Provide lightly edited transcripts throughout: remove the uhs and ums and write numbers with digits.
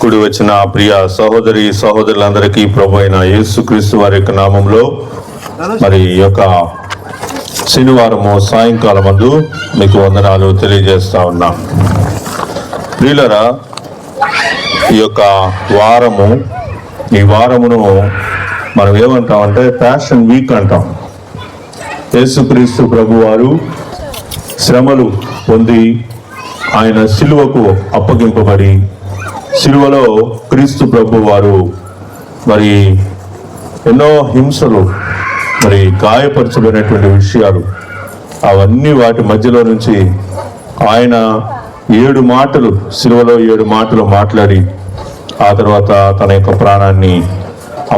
కూడి వచ్చిన ప్రియ సహోదరి సహోదరులందరికీ ప్రభు అయిన యేసుక్రీస్తు వారి యొక్క నామంలో మరి ఈ యొక్క శనివారము సాయంకాలం మందు మీకు వందనాలు తెలియజేస్తా ఉన్నా. ప్రియులరా, ఈ యొక్క ఈ వారమును మనం ఏమంటామంటే ప్యాషన్ వీక్ అంటాం. యేసుక్రీస్తు ప్రభు వారు శ్రమలు పొంది ఆయన సిలువకు అప్పగింపబడి సిలువలో క్రీస్తు ప్రభు వారు మరి ఎన్నో హింసలు మరి గాయపరచబడినటువంటి విషయాలు అవన్నీ వాటి మధ్యలో నుంచి ఆయన 7 మాటలు సిలువలో 7 మాటలు మాట్లాడి ఆ తర్వాత తన యొక్క ప్రాణాన్ని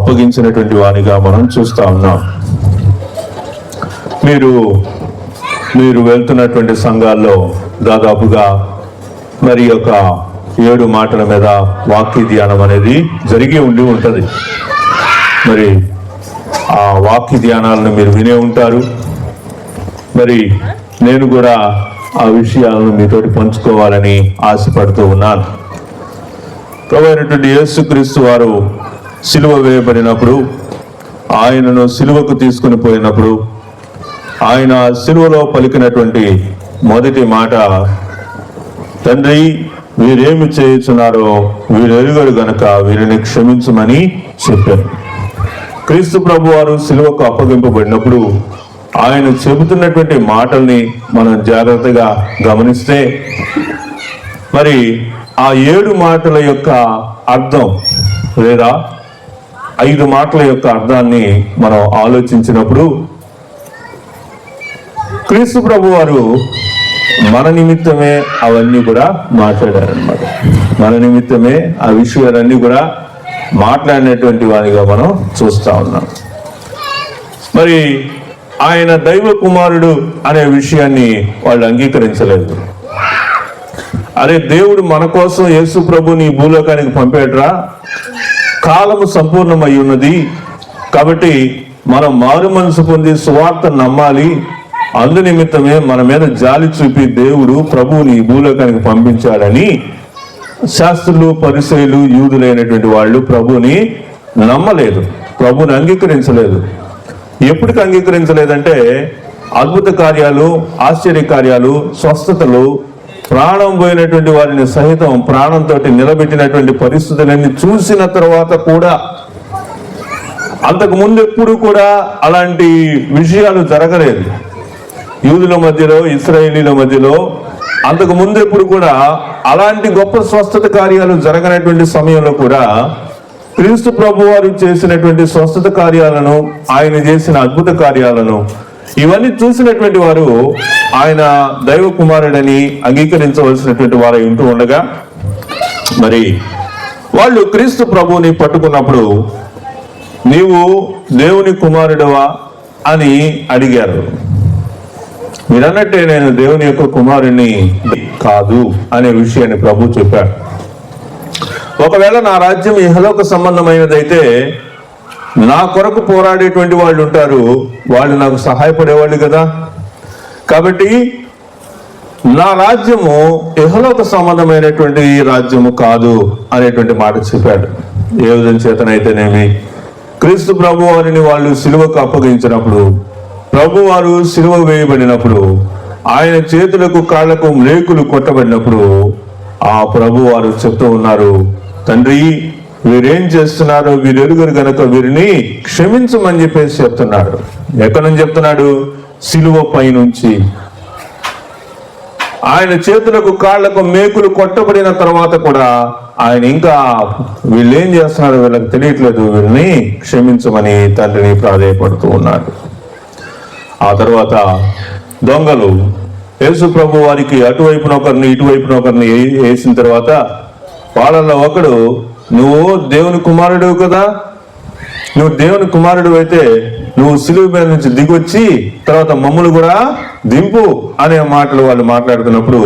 అప్పగించినటువంటి వానిగా మనం చూస్తా ఉన్నాం. మీరు వెళ్తున్నటువంటి సంఘాల్లో దాదాపుగా మరి యొక్క 7 మాటల మీద వాక్య ధ్యానం అనేది జరిగి ఉంటుంది. మరి ఆ వాక్య ధ్యానాలను మీరు వినే ఉంటారు. మరి నేను కూడా ఆ విషయాలను మీతోటి పంచుకోవాలని ఆశపడుతూ ఉన్నాను. ప్రభు అయినటువంటి యేసుక్రీస్తు వారు సిలువ వేయబడినప్పుడు, ఆయనను సిలువకు తీసుకుని పోయినప్పుడు ఆయన సిలువలో పలికినటువంటి మొదటి మాట, తండ్రి వీరేమి చేయుచున్నారో వీరెరుగరు గనక వీరిని క్షమించమని చెప్పారు. క్రీస్తు ప్రభు వారు సిలువకు అప్పగింపబడినప్పుడు ఆయన చెబుతున్నటువంటి మాటల్ని మనం జాగ్రత్తగా గమనిస్తే మరి ఆ 7 మాటల యొక్క అర్థం లేదా 5 మాటల యొక్క అర్థాన్ని మనం ఆలోచించినప్పుడు క్రీస్తు ప్రభు వారు మన నిమిత్తమే అవన్నీ కూడా మాట్లాడారనమాట. మన నిమిత్తమే ఆ విషయాలన్నీ కూడా మాట్లాడినటువంటి వారిగా మనం చూస్తా ఉన్నాం. మరి ఆయన దైవ కుమారుడు అనే విషయాన్ని వాళ్ళు అంగీకరించలేదు. అరే, దేవుడు మన కోసం యేసు ప్రభుని భూలోకానికి పంపేట్రా, కాలము సంపూర్ణమై ఉన్నది కాబట్టి మనం మారు మనసు పొంది సువార్త నమ్మాలి, అందు నిమిత్తమే మన మీద జాలి చూపి దేవుడు ప్రభువుని భూలోకానికి పంపించాడని శాస్త్రులు పరిసయ్యులు యూదులైనటువంటి వాళ్ళు ప్రభువుని నమ్మలేదు, ప్రభువుని అంగీకరించలేదు. ఎప్పటికి అంగీకరించలేదంటే అద్భుత కార్యాలు, ఆశ్చర్య కార్యాలు, స్వస్థతలు, ప్రాణం పోయినటువంటి వారిని సహితం ప్రాణంతో నిలబెట్టినటువంటి పరిస్థితులన్నీ చూసిన తర్వాత కూడా, అంతకు ముందు ఎప్పుడు కూడా అలాంటి విషయాలు జరగలేదు. యూదుల మధ్యలో, ఇశ్రాయేలీల మధ్యలో అంతకు ముందు ఎప్పుడు కూడా అలాంటి గొప్ప స్వస్థత కార్యాలు జరగనటువంటి సమయంలో కూడా క్రీస్తు ప్రభు వారు చేసినటువంటి స్వస్థత కార్యాలను, ఆయన చేసిన అద్భుత కార్యాలను ఇవన్నీ చూసినటువంటి వారు ఆయన దైవ కుమారుడని అంగీకరించవలసినటువంటి వారు ఉంటూ ఉండగా, మరి వాళ్ళు క్రీస్తు ప్రభువుని పట్టుకున్నప్పుడు నీవు దేవుని కుమారుడవా అని అడిగారు. మీరన్నట్టే నేను దేవుని యొక్క కుమారుని కాదు అనే విషయాన్ని ప్రభు చెప్పాడు. ఒకవేళ నా రాజ్యం ఇహలోక సంబంధమైనదైతే నా కొరకు పోరాడేటువంటి వాళ్ళు ఉంటారు, వాళ్ళు నాకు సహాయపడేవాళ్ళు కదా. కాబట్టి నా రాజ్యము ఇహలోక సంబంధమైనటువంటి రాజ్యము కాదు అనేటువంటి మాట చెప్పాడు. ఏ విధంగా చేతనైతేనేమి క్రీస్తు ప్రభు వారిని వాళ్ళు సిలువకు అప్పగించినప్పుడు, ప్రభు వారు సిలువ వేయబడినప్పుడు, ఆయన చేతులకు కాళ్లకు మ్లేకులు కొట్టబడినప్పుడు ఆ ప్రభు వారు చెప్తూ ఉన్నారు, తండ్రి వీరేం చేస్తున్నారో వీరెరుగరు గనక వీరిని క్షమించమని చెప్పేసి చెప్తున్నాడు. ఎక్కడి నుంచి చెప్తున్నాడు? సిలువ పై నుంచి. ఆయన చేతులకు కాళ్లకు మేకులు కొట్టబడిన తర్వాత కూడా ఆయన ఇంకా వీళ్ళేం చేస్తున్నారో వీళ్ళకి తెలియట్లేదు, వీరిని క్షమించమని తండ్రిని ప్రాధేయపడుతూ ఉన్నాడు. ఆ తర్వాత దొంగలు యేసు ప్రభు వారికి అటువైపున ఒకరిని ఇటువైపున ఒకరిని వేసిన తర్వాత వాళ్ళల్లో ఒకడు, నువ్వు దేవుని కుమారుడు కదా, నువ్వు దేవుని కుమారుడు అయితే నువ్వు సిలువ మీద నుంచి దిగొచ్చి తర్వాత మమ్మల్ని కూడా దింపు అనే మాటలు వాళ్ళు మాట్లాడుతున్నప్పుడు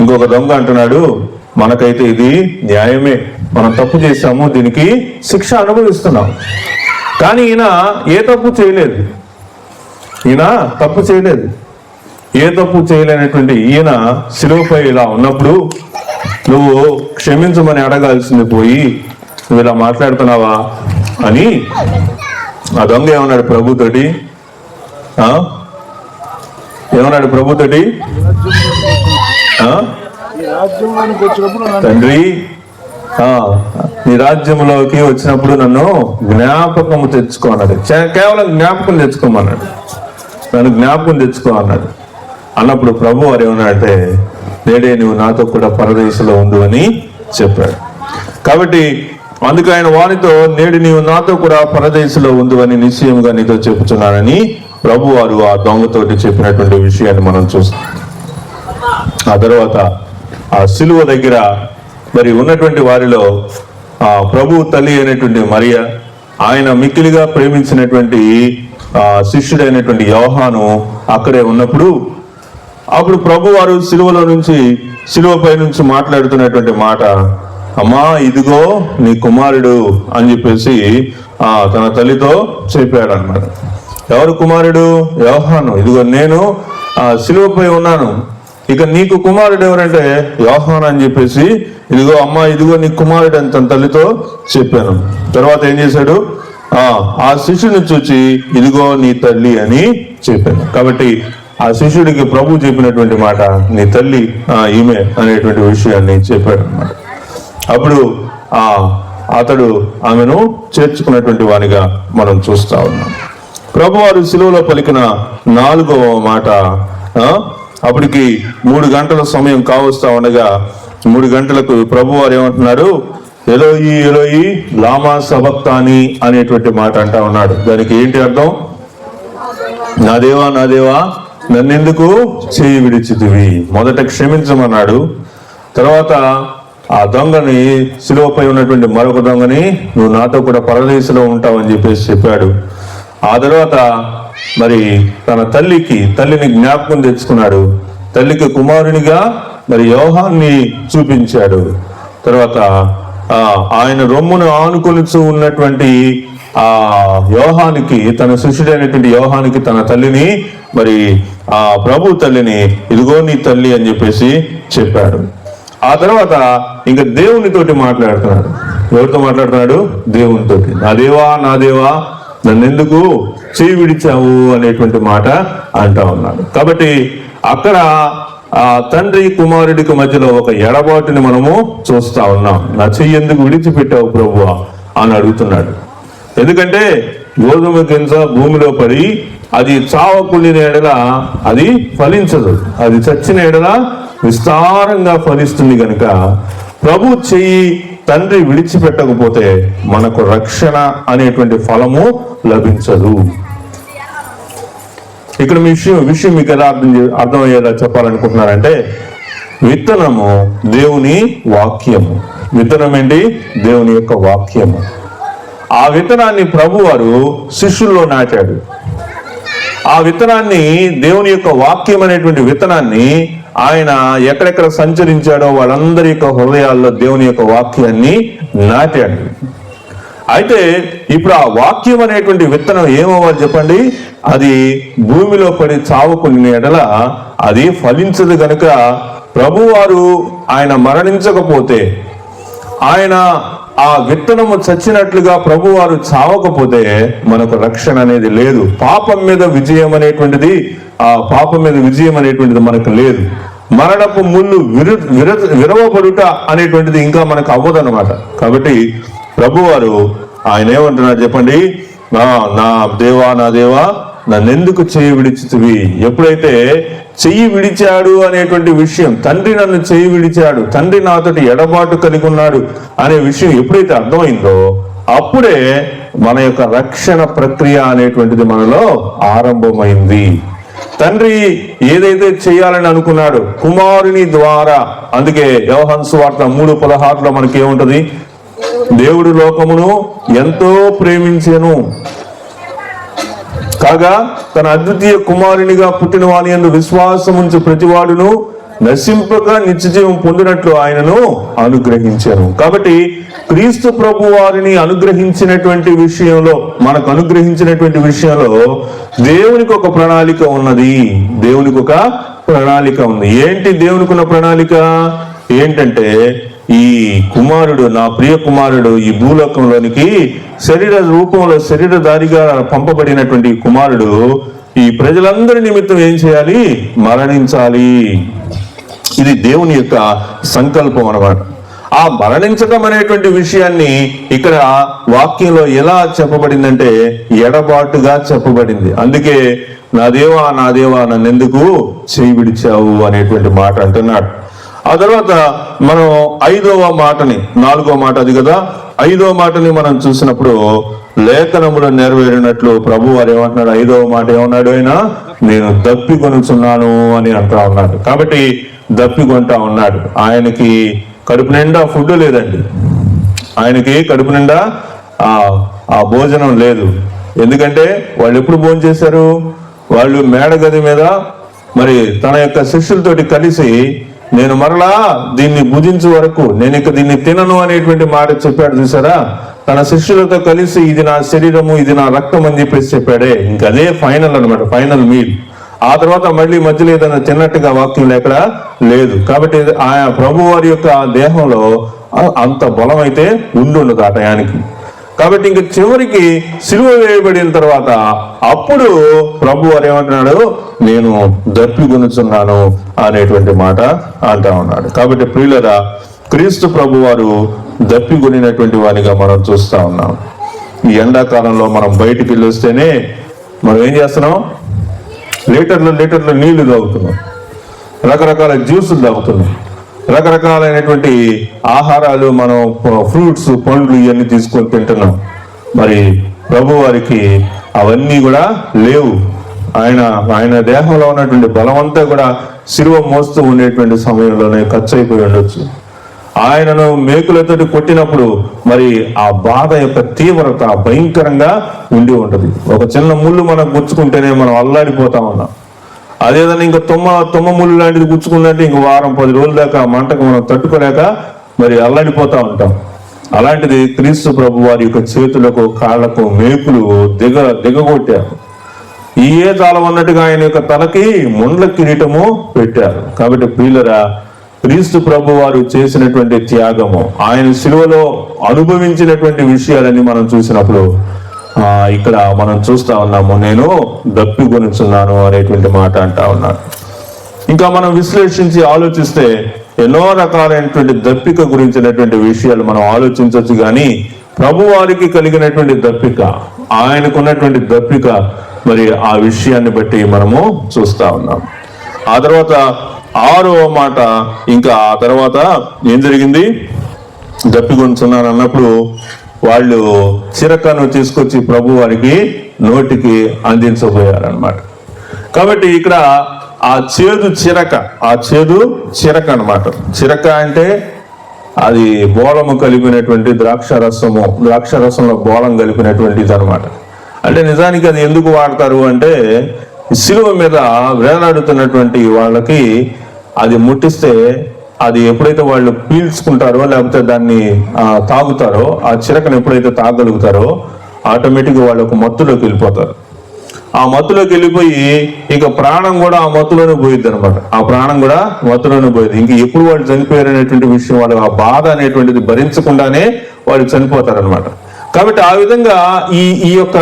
ఇంకొక దొంగ అంటున్నాడు, మనకైతే ఇది న్యాయమే, మనం తప్పు చేశాము, దీనికి శిక్ష అనుభవిస్తున్నాం. కానీ ఈయన ఏ తప్పు చేయలేదు, ఏ తప్పు చేయలేనటువంటి ఈయన సిలువపై ఇలా ఉన్నప్పుడు నువ్వు క్షమించమని అడగాల్సింది పోయి నువ్వు ఇలా మాట్లాడుతున్నావా అని ఆ దొంగ ఏమన్నాడు ప్రభుతోటి? ఏమన్నాడు ప్రభుతోటి? తండ్రి, నీ రాజ్యంలోకి వచ్చినప్పుడు నన్ను జ్ఞాపకం తెచ్చుకో అన్నాడు. కేవలం జ్ఞాపకం తెచ్చుకోమన్నాడు. నన్ను జ్ఞాపకం తెచ్చుకో అన్నాడు. అన్నప్పుడు ప్రభు వారు ఏమన్నాడంటే, నేడే నువ్వు నాతో కూడా పరదేశంలో ఉండు అని చెప్పాడు. కాబట్టి అందుకు ఆయన వారితో, నేడు నీవు నాతో కూడా పరదేశంలో ఉండు అని నిశ్చయముగా నీతో చెప్పుచున్నానని ప్రభు వారు ఆ దొంగతోటి చెప్పినటువంటి విషయాన్ని మనం చూస్తాం. ఆ తర్వాత ఆ సిలువ దగ్గర మరి ఉన్నటువంటి వారిలో ఆ ప్రభు తల్లి అయినటువంటి మరియ, ఆయన మిక్కిలిగా ప్రేమించినటువంటి శిష్యుడైనటువంటి యోహాను అక్కడే ఉన్నప్పుడు, అప్పుడు ప్రభు వారు సిలువపై నుంచి మాట్లాడుతున్నటువంటి మాట, అమ్మా ఇదిగో నీ కుమారుడు అని చెప్పేసి తన తల్లితో చెప్పాడు అన్నమాట. ఎవరు కుమారుడు? యోహాను. ఇదిగో నేను సిలువపై ఉన్నాను, ఇక నీకు కుమారుడు ఎవరంటే యోహాను అని చెప్పేసి, ఇదిగో అమ్మా ఇదిగో నీ కుమారుడు అని తన తల్లితో చెప్పాను. తర్వాత ఏం చేశాడు? ఆ శిష్యుని చూచి ఇదిగో నీ తల్లి అని చెప్పాను. కాబట్టి ఆ శిష్యుడికి ప్రభు చెప్పినటువంటి మాట, నీ తల్లి ఈమె అనేటువంటి విషయాన్ని చెప్పాడు అన్నమాట. అప్పుడు అతడు ఆమెను చేర్చుకున్నటువంటి వానిగా మనం చూస్తా ఉన్నాం. ప్రభువారు సిలువలో పలికిన 4వ మాట, అప్పటికి 3 గంటల సమయం కావస్తా ఉండగా 3 గంటలకు ప్రభువారు ఏమంటున్నాడు? ఎలోయి ఎలోయి లామా సబక్తాని అనేటువంటి మాట అంటా ఉన్నాడు. దానికి ఏంటి అర్థం? నా దేవా నా దేవా నన్నెందుకు చేయి విడిచితివి? మొదట క్షమించమన్నాడు. తర్వాత ఆ దొంగని, సిలువపై ఉన్నటువంటి మరొక దొంగని, నువ్వు నాతో కూడా పరదేశంలో ఉంటావని చెప్పేసి చెప్పాడు. ఆ తర్వాత మరి తన తల్లిని జ్ఞాపకం తెచ్చుకున్నాడు. తల్లికి కుమారునిగా మరి యోహాన్ని చూపించాడు. తర్వాత ఆయన రొమ్మును ఆనుకొలుచు ఉన్నటువంటి ఆ యోహానికి, తన శిష్యుడైనటువంటి యోహానికి తన తల్లిని, మరి ఆ ప్రభు తల్లిని ఇదిగో నీ తల్లి అని చెప్పేసి చెప్పాడు. ఆ తర్వాత ఇంకా దేవునితోటి మాట్లాడుతున్నాడు. ఎవరితో మాట్లాడుతున్నాడు? దేవునితోటి. నా దేవా నా దేవా నన్నెందుకు చేయి విడిచావు అనేటువంటి మాట అంటా ఉన్నాడు. కాబట్టి అక్కడ ఆ తండ్రి కుమారుడికి మధ్యలో ఒక ఎడబాటుని మనము చూస్తా ఉన్నాం. నా చెయ్యి ఎందుకు విడిచిపెట్టావు ప్రభువా అని అడుగుతున్నాడు. ఎందుకంటే గోధుమ గింజ భూమిలో పడి అది చావకుండిన ఎడల అది ఫలించదు, అది చచ్చిన ఎడల విస్తారంగా ఫలిస్తుంది కనుక ప్రభు చెయ్యి తండ్రి విడిచిపెట్టకపోతే మనకు రక్షణ అనేటువంటి ఫలము లభించదు. ఇక్కడ విషయం మీకు ఎలా అర్థమయ్యేలా చెప్పాలనుకుంటున్నారంటే, విత్తనము దేవుని వాక్యము. విత్తనం ఏంటి? దేవుని యొక్క వాక్యము. ఆ విత్తనాన్ని ప్రభువారు శిష్యుల్లో నాటాడు. ఆ విత్తనాన్ని, దేవుని యొక్క వాక్యం అనేటువంటి విత్తనాన్ని ఆయన ఎక్కడెక్కడ సంచరించాడో వాళ్ళందరి యొక్క హృదయాల్లో దేవుని యొక్క వాక్యాన్ని నాటాడు. అయితే ఇప్పుడు ఆ వాక్యం అనేటువంటి విత్తనం ఏమవ్వాలి చెప్పండి? అది భూమిలో పడి చావుకుని ఎడల అది ఫలించదు కనుక ప్రభువారు ఆయన మరణించకపోతే, ఆయన ఆ విత్తనము చచ్చినట్లుగా ప్రభువారు చావకపోతే మనకు రక్షణ అనేది లేదు. పాపం మీద విజయం అనేటువంటిది, ఆ పాపం మీద విజయం అనేటువంటిది మనకు లేదు. మరణపు ముళ్ళు విరవబడుట అనేటువంటిది ఇంకా మనకు అవ్వదన్నమాట. కాబట్టి ప్రభువారు ఆయన ఏమంటున్నారు చెప్పండి? నా దేవా నా దేవా నన్నెందుకు చెయ్యి విడిచితివి? ఎప్పుడైతే చెయ్యి విడిచాడు అనేటువంటి విషయం, తండ్రి నన్ను చెయ్యి విడిచాడు, తండ్రి నాతోటి ఎడబాటు కలిగి ఉన్నాడు అనే విషయం ఎప్పుడైతే అర్థమైందో అప్పుడే మన యొక్క రక్షణ ప్రక్రియ అనేటువంటిది మనలో ఆరంభమైంది. తండ్రి ఏదైతే చేయాలని అనుకున్నాడు కుమారుని ద్వారా, అందుకే యోహాను సువార్త 3:16 మనకి ఏముంటది? దేవుడు లోకమును ఎంతో ప్రేమించెను కాగా తన అద్వితీయ కుమారునిగా పుట్టిన వాని యందు విశ్వాసముంచు ప్రతివాడును నశింపక నిత్యజీవం పొందినట్లు ఆయనను అనుగ్రహించాను. కాబట్టి క్రీస్తు ప్రభు వారిని అనుగ్రహించినటువంటి విషయంలో, మనకు అనుగ్రహించినటువంటి విషయంలో దేవునికి ఒక ప్రణాళిక ఉన్నది. దేవునికి ఒక ప్రణాళిక ఉంది. ఏంటి దేవునికి ఉన్న ప్రణాళిక? ఏంటంటే ఈ కుమారుడు, నా ప్రియ కుమారుడు ఈ భూలోకంలోనికి శరీర రూపంలో శరీరధారిగా పంపబడినటువంటి ఈ కుమారుడు ఈ ప్రజలందరి నిమిత్తం ఏం చేయాలి? మరణించాలి. ఇది దేవుని యొక్క సంకల్పం అన్నమాట. ఆ మరణించడం అనేటువంటి విషయాన్ని ఇక్కడ వాక్యంలో ఎలా చెప్పబడిందంటే ఎడబాటుగా చెప్పబడింది. అందుకే నా దేవా నా దేవా నన్నెందుకు చేయి విడిచావు అనేటువంటి మాట అంటున్నాడు. ఆ తర్వాత మనం 5వ మాటని, 4వ మాట అది కదా, 5వ మాటని మనం చూసినప్పుడు లేఖనములు నెరవేరినట్లు ప్రభు వారు ఏమంటున్నాడు? 5వ మాట ఏమన్నాడు? ఆయన నేను దప్పికొనుచున్నాను అని అంటా ఉన్నాడు. కాబట్టి దప్పికొంటా ఉన్నాడు. ఆయనకి కడుపు నిండా ఫుడ్ లేదండి. ఆయనకి కడుపు నిండా ఆ భోజనం లేదు. ఎందుకంటే వాళ్ళు ఎప్పుడు భోజనం చేశారు? వాళ్ళు మేడగది మీద మరి తన యొక్క శిష్యులతోటి కలిసి నేను మరలా దీన్ని భుజించే వరకు నేను ఇక దీన్ని తినను అనేటువంటి మాట చెప్పాడు చూసారా? తన శిష్యులతో కలిసి ఇది నా శరీరము, ఇది నా రక్తం అని చెప్పేసి చెప్పాడే. ఇంకదే ఫైనల్ అన్నమాట, ఫైనల్ మీల్. ఆ తర్వాత మళ్ళీ మధ్యలో ఏదైనా తిన్నట్టుగా వాక్యం ఎక్కడ లేదు. కాబట్టి ఆయా ప్రభు వారి యొక్క దేహంలో అంత బలం అయితే ఉండుండదు ఆ టయానికి. కాబట్టి ఇంక చివరికి సిలువ వేయబడిన తర్వాత అప్పుడు ప్రభు వారు ఏమంటున్నాడు? నేను దప్పికొనుచున్నాను అనేటువంటి మాట అంటా ఉన్నాడు. కాబట్టి ప్రియులరా, క్రీస్తు ప్రభు వారు దప్పికొనినటువంటి వారిగా మనం చూస్తా ఉన్నాం. ఈ ఎండాకాలంలో మనం బయటికి వెళ్ళి వస్తేనే మనం ఏం చేస్తున్నాం? లీటర్లు నీళ్లు తాగుతున్నాం, రకరకాల జ్యూసులు తాగుతున్నాం, రకరకాలైనటువంటి ఆహారాలు మనం ఫ్రూట్స్, పండ్లు ఇవన్నీ తీసుకొని తింటున్నాం. మరి ప్రభు వారికి అవన్నీ కూడా లేవు. ఆయన దేహంలో ఉన్నటువంటి బలమంతా కూడా శిలువ మోస్తూ ఉండేటువంటి సమయంలోనే ఖర్చు అయిపోయి ఉండొచ్చు. ఆయనను మేకులతోటి కొట్టినప్పుడు మరి ఆ బాధ యొక్క తీవ్రత భయంకరంగా ఉండి ఉంటది. ఒక చిన్న ముళ్ళు మనకు గుచ్చుకుంటేనే మనం అల్లాడిపోతా ఉన్నాం. అదేదన్నా ఇంకా తుమ్మ ముళ్ళు లాంటిది గుచ్చుకుందంటే ఇంక వారం 10 రోజుల దాకా మంటకు మనం తట్టుకోలేక మరి అల్లాడిపోతా ఉంటాం. అలాంటిది క్రీస్తు ప్రభు వారి యొక్క చేతులకు కాళ్లకు మేకులు దిగగొట్టారు. ఏ తాళం అన్నట్టుగా ఆయన యొక్క తలకి ముండ్ల కిరీటము పెట్టారు. కాబట్టి ప్రియులరా, క్రీస్తు ప్రభు వారు చేసినటువంటి త్యాగము, ఆయన శిలువలో అనుభవించినటువంటి విషయాలన్నీ మనం చూసినప్పుడు ఇక్కడ మనం చూస్తా ఉన్నాము, నేను దప్పికొనుచున్నాను అనేటువంటి మాట అంటా ఉన్నాను. ఇంకా మనం విశ్లేషించి ఆలోచిస్తే ఎన్నో రకాలైనటువంటి దప్పిక గురించినటువంటి విషయాలు మనం ఆలోచించవచ్చు. కానీ ప్రభు వారికి కలిగినటువంటి దప్పిక, ఆయనకున్నటువంటి దప్పిక, మరి ఆ విషయాన్ని బట్టి మనము చూస్తా ఉన్నాం. ఆ తర్వాత 6వ మాట, ఇంకా ఆ తర్వాత ఏం జరిగింది? దప్పికొనుచున్నాను అన్నప్పుడు వాళ్ళు చిరకను తీసుకొచ్చి ప్రభు వారికి నోటికి అందించబోయారనమాట. కాబట్టి ఇక్కడ ఆ చేదు చిరక అన్నమాట. చిరక అంటే అది బోళము కలిపినటువంటి ద్రాక్షరసంలో బోళం కలిపినటువంటిది అనమాట. అంటే నిజానికి అది ఎందుకు వాడతారు అంటే, శిలువ మీద వేలాడుతున్నటువంటి వాళ్ళకి అది ముట్టిస్తే అది ఎప్పుడైతే వాళ్ళు పీల్చుకుంటారో లేకపోతే దాన్ని తాగుతారో, ఆ చిరకను ఎప్పుడైతే తాగలుగుతారో ఆటోమేటిక్గా వాళ్ళు ఒక మత్తులోకి వెళ్ళిపోతారు. ఆ మత్తులోకి వెళ్ళిపోయి ఇక ప్రాణం కూడా ఆ మత్తులోనే పోయిద్ది అనమాట. ఆ ప్రాణం కూడా మత్తులోనే పోయింది. ఇంక ఎప్పుడు వాళ్ళు చనిపోయారు అనేటువంటి విషయం, వాళ్ళు ఆ బాధ అనేటువంటిది భరించకుండానే వాళ్ళు చనిపోతారనమాట. కాబట్టి ఆ విధంగా ఈ యొక్క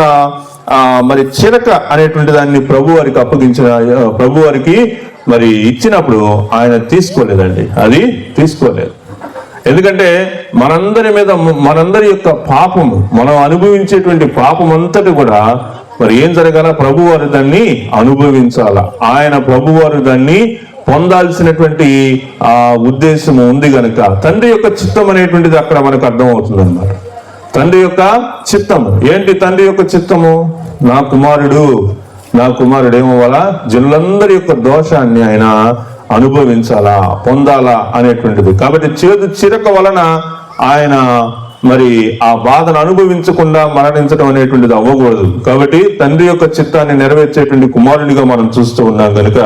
మరి చిరక అనేటువంటి దాన్ని ప్రభు వారికి మరి ఇచ్చినప్పుడు ఆయన తీసుకోలేదండి, అది తీసుకోలేదు. ఎందుకంటే మనందరి యొక్క పాపము, మనం అనుభవించేటువంటి పాపం అంతటి కూడా మరి ఏం జరగాల? ప్రభువారు దాన్ని అనుభవించాల. ఆయన ప్రభువారు దాన్ని పొందాల్సినటువంటి ఉద్దేశం ఉంది గనుక తండ్రి యొక్క చిత్తం అనేటువంటిది అక్కడ మనకు అర్థం అవుతుంది అన్నమాట. తండ్రి యొక్క చిత్తము ఏంటి? తండ్రి యొక్క చిత్తము నా కుమారుడు ఏమవ్వాలా? జనులందరి యొక్క దోషాన్ని ఆయన అనుభవించాలా, పొందాలా అనేటువంటిది. కాబట్టి చేదు చిరక వలన ఆయన మరి ఆ బాధను అనుభవించకుండా మరణించడం అనేటువంటిది అవ్వకూడదు. కాబట్టి తండ్రి యొక్క చిత్తాన్ని నెరవేర్చేటువంటి కుమారునిగా మనం చూస్తూ ఉన్నాం కనుక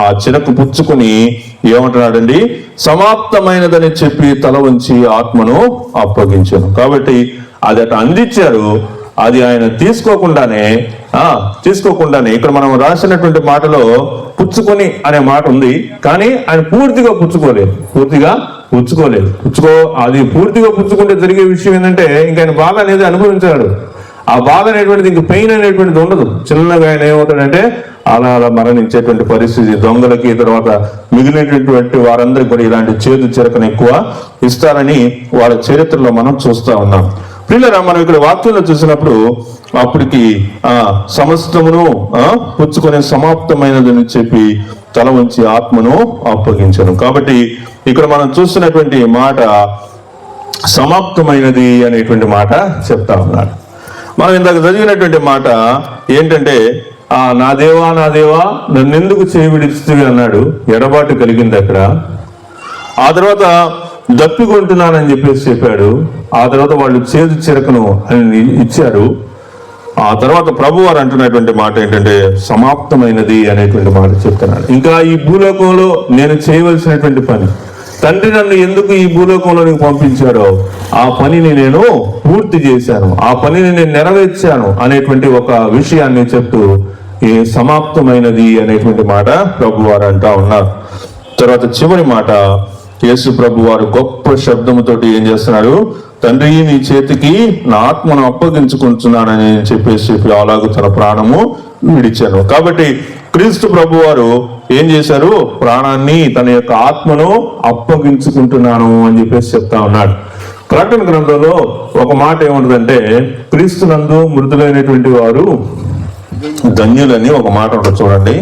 ఆ చిరకు పుచ్చుకుని ఏమంటున్నాడండి? సమాప్తమైనదని చెప్పి తల వంచి ఆత్మను అప్పగించాను. కాబట్టి అది అటు అందించారు. అది ఆయన తీసుకోకుండానే తీసుకోకుండానే, ఇక్కడ మనం రాసినటువంటి మాటలో పుచ్చుకొని అనే మాట ఉంది, కానీ ఆయన పూర్తిగా పుచ్చుకోలేదు. అది పూర్తిగా పుచ్చుకుంటే జరిగే విషయం ఏంటంటే ఇంకా ఆయన బాధ అనేది అనుభవించాడు. ఆ బాధ అనేటువంటిది ఇంక పెయిన్ అనేటువంటిది ఉండదు. చిన్నగా ఆయన ఏమవుతాడంటే అలా మరణించేటువంటి పరిస్థితి. దొంగలకి తర్వాత మిగిలినటువంటి వారందరికీ కూడా ఇలాంటి చేదు చిరకను ఎక్కువ ఇస్తారని వాళ్ళ చరిత్రలో మనం చూస్తా ఉన్నాం. ప్రియులారా, మనం ఇక్కడ వాక్యంలో చూసినప్పుడు అప్పటికి సమస్తమును పుచ్చుకొని సమాప్తమైనదని చెప్పి తల వంచి ఆత్మను అప్పగించను. కాబట్టి ఇక్కడ మనం చూస్తున్నటువంటి మాట సమాప్తమైనది అనేటువంటి మాట చెప్తా ఉన్నాడు. మనం ఇందాక చదివినటువంటి మాట ఏంటంటే, నా దేవా నన్నెందుకు చేయి విడిచితివి అన్నాడు. ఎడబాటు కలిగింది అక్కడ. ఆ తర్వాత దప్పికొంటున్నానని చెప్పాడు. ఆ తర్వాత వాళ్ళు చేదు చిరకను అని ఇచ్చారు. ఆ తర్వాత ప్రభువారు అంటున్నటువంటి మాట ఏంటంటే సమాప్తమైనది అనేటువంటి మాట చెప్తున్నాడు. ఇంకా ఈ భూలోకంలో నేను చేయవలసినటువంటి పని, తండ్రి నన్ను ఎందుకు ఈ భూలోకంలోనికి పంపించాడో ఆ పనిని నేను పూర్తి చేశాను, ఆ పనిని నేను నెరవేర్చాను అనేటువంటి ఒక విషయాన్ని చెప్తూ ఈ సమాప్తమైనది అనేటువంటి మాట ప్రభువారు అంటా ఉన్నారు. తర్వాత చివరి మాట యేసు ప్రభువారు గొప్ప శబ్దముతోటి ఏం చేస్తున్నాడు, తండ్రి నీ చేతికి నా ఆత్మను అప్పగించుకుంటున్నానని చెప్పేసి అలాగూ తన ప్రాణము విడిచాను. కాబట్టి క్రీస్తు ప్రభువారు ఏం చేశారు, ప్రాణాన్ని తన యొక్క ఆత్మను అప్పగించుకుంటున్నాను అని చెప్పేసి చెప్తా ఉన్నాడు. ప్రకటన గ్రంథంలో ఒక మాట ఏముంటుందంటే, క్రీస్తునందు మృతులైనటువంటి వారు ధన్యులని ఒక మాట ఉంటుంది చూడండి.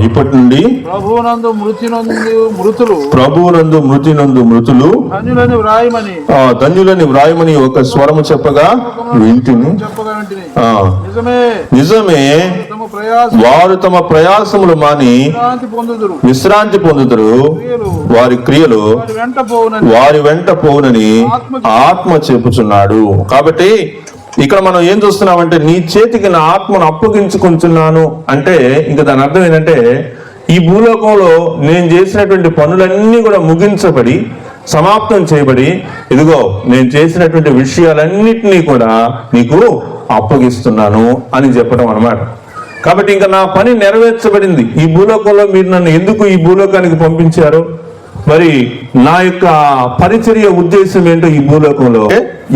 ఇప్పటి నుండి ప్రభువునందు మృతులు ధన్యులని వ్రాయమని ఒక స్వరము చెప్పగా వింటిని. నిజమే, వారు తమ ప్రయాసములు మాని విశ్రాంతి పొందుదురు, వారి క్రియలు వారి వెంట పోవునని ఆత్మ చెప్పుచున్నాడు. కాబట్టి ఇక్కడ మనం ఏం చూస్తున్నామంటే, నీ చేతికి నా ఆత్మను అప్పగించుకుంటున్నాను అంటే ఇంకా దాని అర్థం ఏంటంటే, ఈ భూలోకంలో నేను చేసినటువంటి పనులన్నీ కూడా ముగించబడి సమాప్తం చేయబడి, ఇదిగో నేను చేసినటువంటి విషయాలన్నిటినీ కూడా నీకు అప్పగిస్తున్నాను అని చెప్పడం అన్నమాట. కాబట్టి ఇంకా నా పని నెరవేర్చబడింది. ఈ భూలోకంలో మీరు నన్ను ఎందుకు ఈ భూలోకానికి పంపించారు, మరి నా యొక్క పరిచర్య ఉద్దేశం ఏంటో ఈ భూలోకంలో,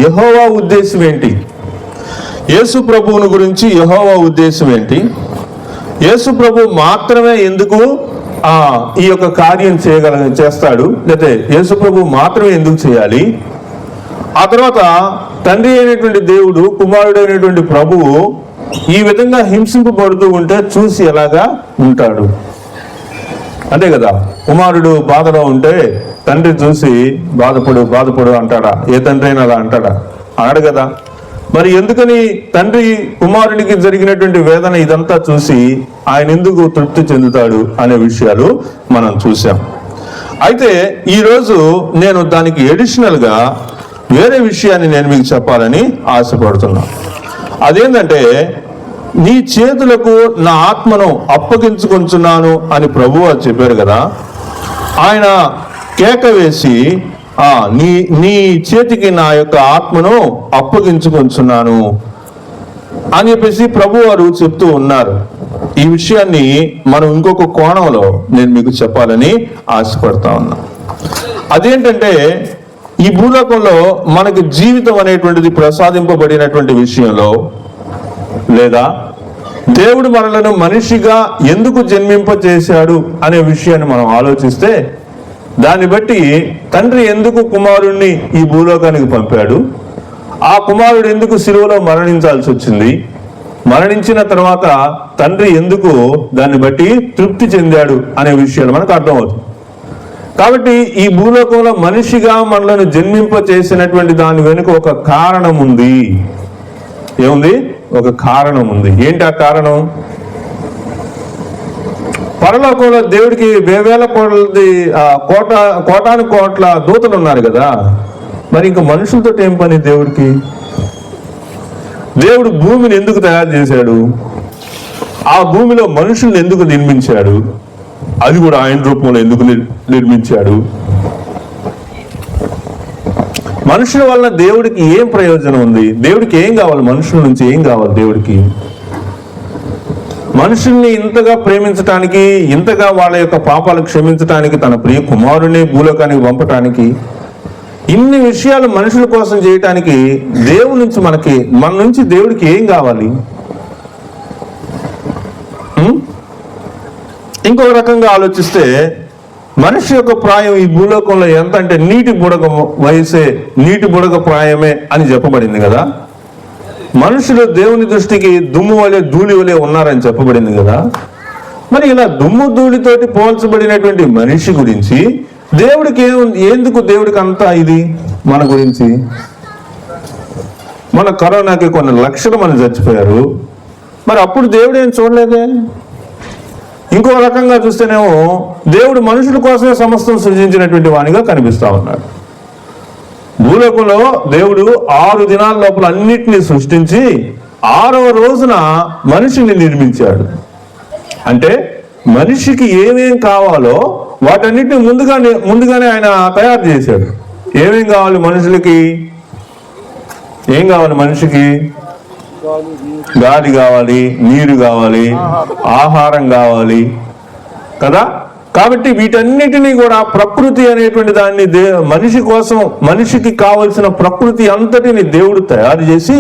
యెహోవా ఉద్దేశం ఏంటి, యేసు ప్రభువుని గురించి యెహోవా ఉద్దేశం ఏంటి, యేసు ప్రభు మాత్రమే ఎందుకు ఈ యొక్క కార్యం చేస్తాడు, లేకపోతే యేసు ప్రభు మాత్రమే ఎందుకు చేయాలి, ఆ తర్వాత తండ్రి అయినటువంటి దేవుడు కుమారుడు అయినటువంటి ప్రభువు ఈ విధంగా హింసింపబడుతూ ఉంటే చూసి ఎలాగా ఉంటాడు. అంతే కదా, కుమారుడు బాధలో ఉంటే తండ్రి చూసి బాధపడు అంటాడా? ఏ తండ్రి అయినా అలా అంటాడా? అనడు కదా. మరి ఎందుకని తండ్రి కుమారునికి జరిగినటువంటి వేదన ఇదంతా చూసి ఆయన ఎందుకు తృప్తి చెందుతాడు అనే విషయాలు మనం చూసాం. అయితే ఈరోజు నేను దానికి అడిషనల్ గా వేరే విషయాన్ని నేను మీకు చెప్పాలని ఆశపడుతున్నా. అదేంటంటే, నీ చేతులకు నా ఆత్మను అప్పగించుకొంచున్నాను అని ప్రభువు చెప్పారు కదా. ఆయన కేక వేసి నీ చేతికి నా యొక్క ఆత్మను అప్పగించుకొంచున్నాను అని చెప్పేసి ప్రభు వారు చెప్తూ ఉన్నారు. ఈ విషయాన్ని మనం ఇంకొక కోణంలో నేను మీకు చెప్పాలని ఆశపడతా ఉన్నా. అదేంటంటే, ఈ భూలోకంలో మనకి జీవితం అనేటువంటిది ప్రసాదింపబడినటువంటి విషయంలో, లేదా దేవుడు మనలను మనిషిగా ఎందుకు జన్మింపజేశాడు అనే విషయాన్ని మనం ఆలోచిస్తే, దాన్ని బట్టి తండ్రి ఎందుకు కుమారుణ్ణి ఈ భూలోకానికి పంపాడు, ఆ కుమారుడు ఎందుకు సిలువలో మరణించాల్సి వచ్చింది, మరణించిన తర్వాత తండ్రి ఎందుకు దాన్ని బట్టి తృప్తి చెందాడు అనే విషయాలు మనకు అర్థమవుతుంది. కాబట్టి ఈ భూలోకంలో మనిషిగా మనలను జన్మింప చేసినటువంటి దాని వెనుక ఒక కారణం ఉంది. ఏముంది? ఒక కారణం ఉంది. ఏంటి ఆ కారణం? పరలోకంలో దేవుడికి వేవేల కోటాను కోట్ల దూతలు ఉన్నారు కదా. మరి ఇంకా మనుషులతో ఏం పని దేవుడికి? దేవుడు భూమిని ఎందుకు తయారు చేశాడు? ఆ భూమిలో మనుషుల్ని ఎందుకు నిర్మించాడు? అది కూడా ఆయన రూపంలో ఎందుకు నిర్మించాడు? మనుషుల వల్ల దేవుడికి ఏం ప్రయోజనం ఉంది? దేవుడికి ఏం కావాలి? మనుషుల నుంచి ఏం కావాలి దేవుడికి? మనుషుల్ని ఇంతగా ప్రేమించటానికి, ఇంతగా వాళ్ళ యొక్క పాపాలు క్షమించటానికి, తన ప్రియ కుమారుని భూలోకానికి పంపటానికి, ఇన్ని విషయాలు మనుషుల కోసం చేయటానికి దేవుడి నుంచి మన నుంచి దేవుడికి ఏం కావాలి? ఇంకో రకంగా ఆలోచిస్తే మనిషి యొక్క ప్రాయం ఈ భూలోకంలో ఎంత అంటే నీటి బుడగ వయసే, నీటి బుడగ ప్రాయమే అని చెప్పబడింది కదా. మనుషులు దేవుని దృష్టికి దుమ్ము వలె ధూళి వలె ఉన్నారని చెప్పబడింది కదా. మరి ఇలా దుమ్ము ధూళితోటి పోల్చబడినటువంటి మనిషి గురించి దేవుడికి ఎందుకు దేవుడికి అంతా ఇది మన గురించి? మన కరోనాకి కొన్ని లక్షల మంది చచ్చిపోయారు, మరి అప్పుడు దేవుడు ఏం చూడలేదే? ఇంకో రకంగా చూస్తేనేమో దేవుడు మనుషుల కోసమే సమస్తం సృజించినటువంటి వానిగా కనిపిస్తా ఉన్నాడు. భూలోకంలో దేవుడు 6 దినాల లోపల అన్నిటినీ సృష్టించి 6వ రోజున మనిషిని నిర్మించాడు. అంటే మనిషికి ఏమేం కావాలో వాటన్నిటిని ముందుగానే ఆయన తయారు చేశాడు. ఏమేం కావాలి మనుషులకి? ఏం కావాలి మనిషికి? గాలి కావాలి, నీరు కావాలి, ఆహారం కావాలి కదా. కాబట్టి వీటన్నిటినీ కూడా ప్రకృతి అనేటువంటి దాన్ని మనిషి కోసం, మనిషికి కావలసిన ప్రకృతి అంతటిని దేవుడు తయారు చేసి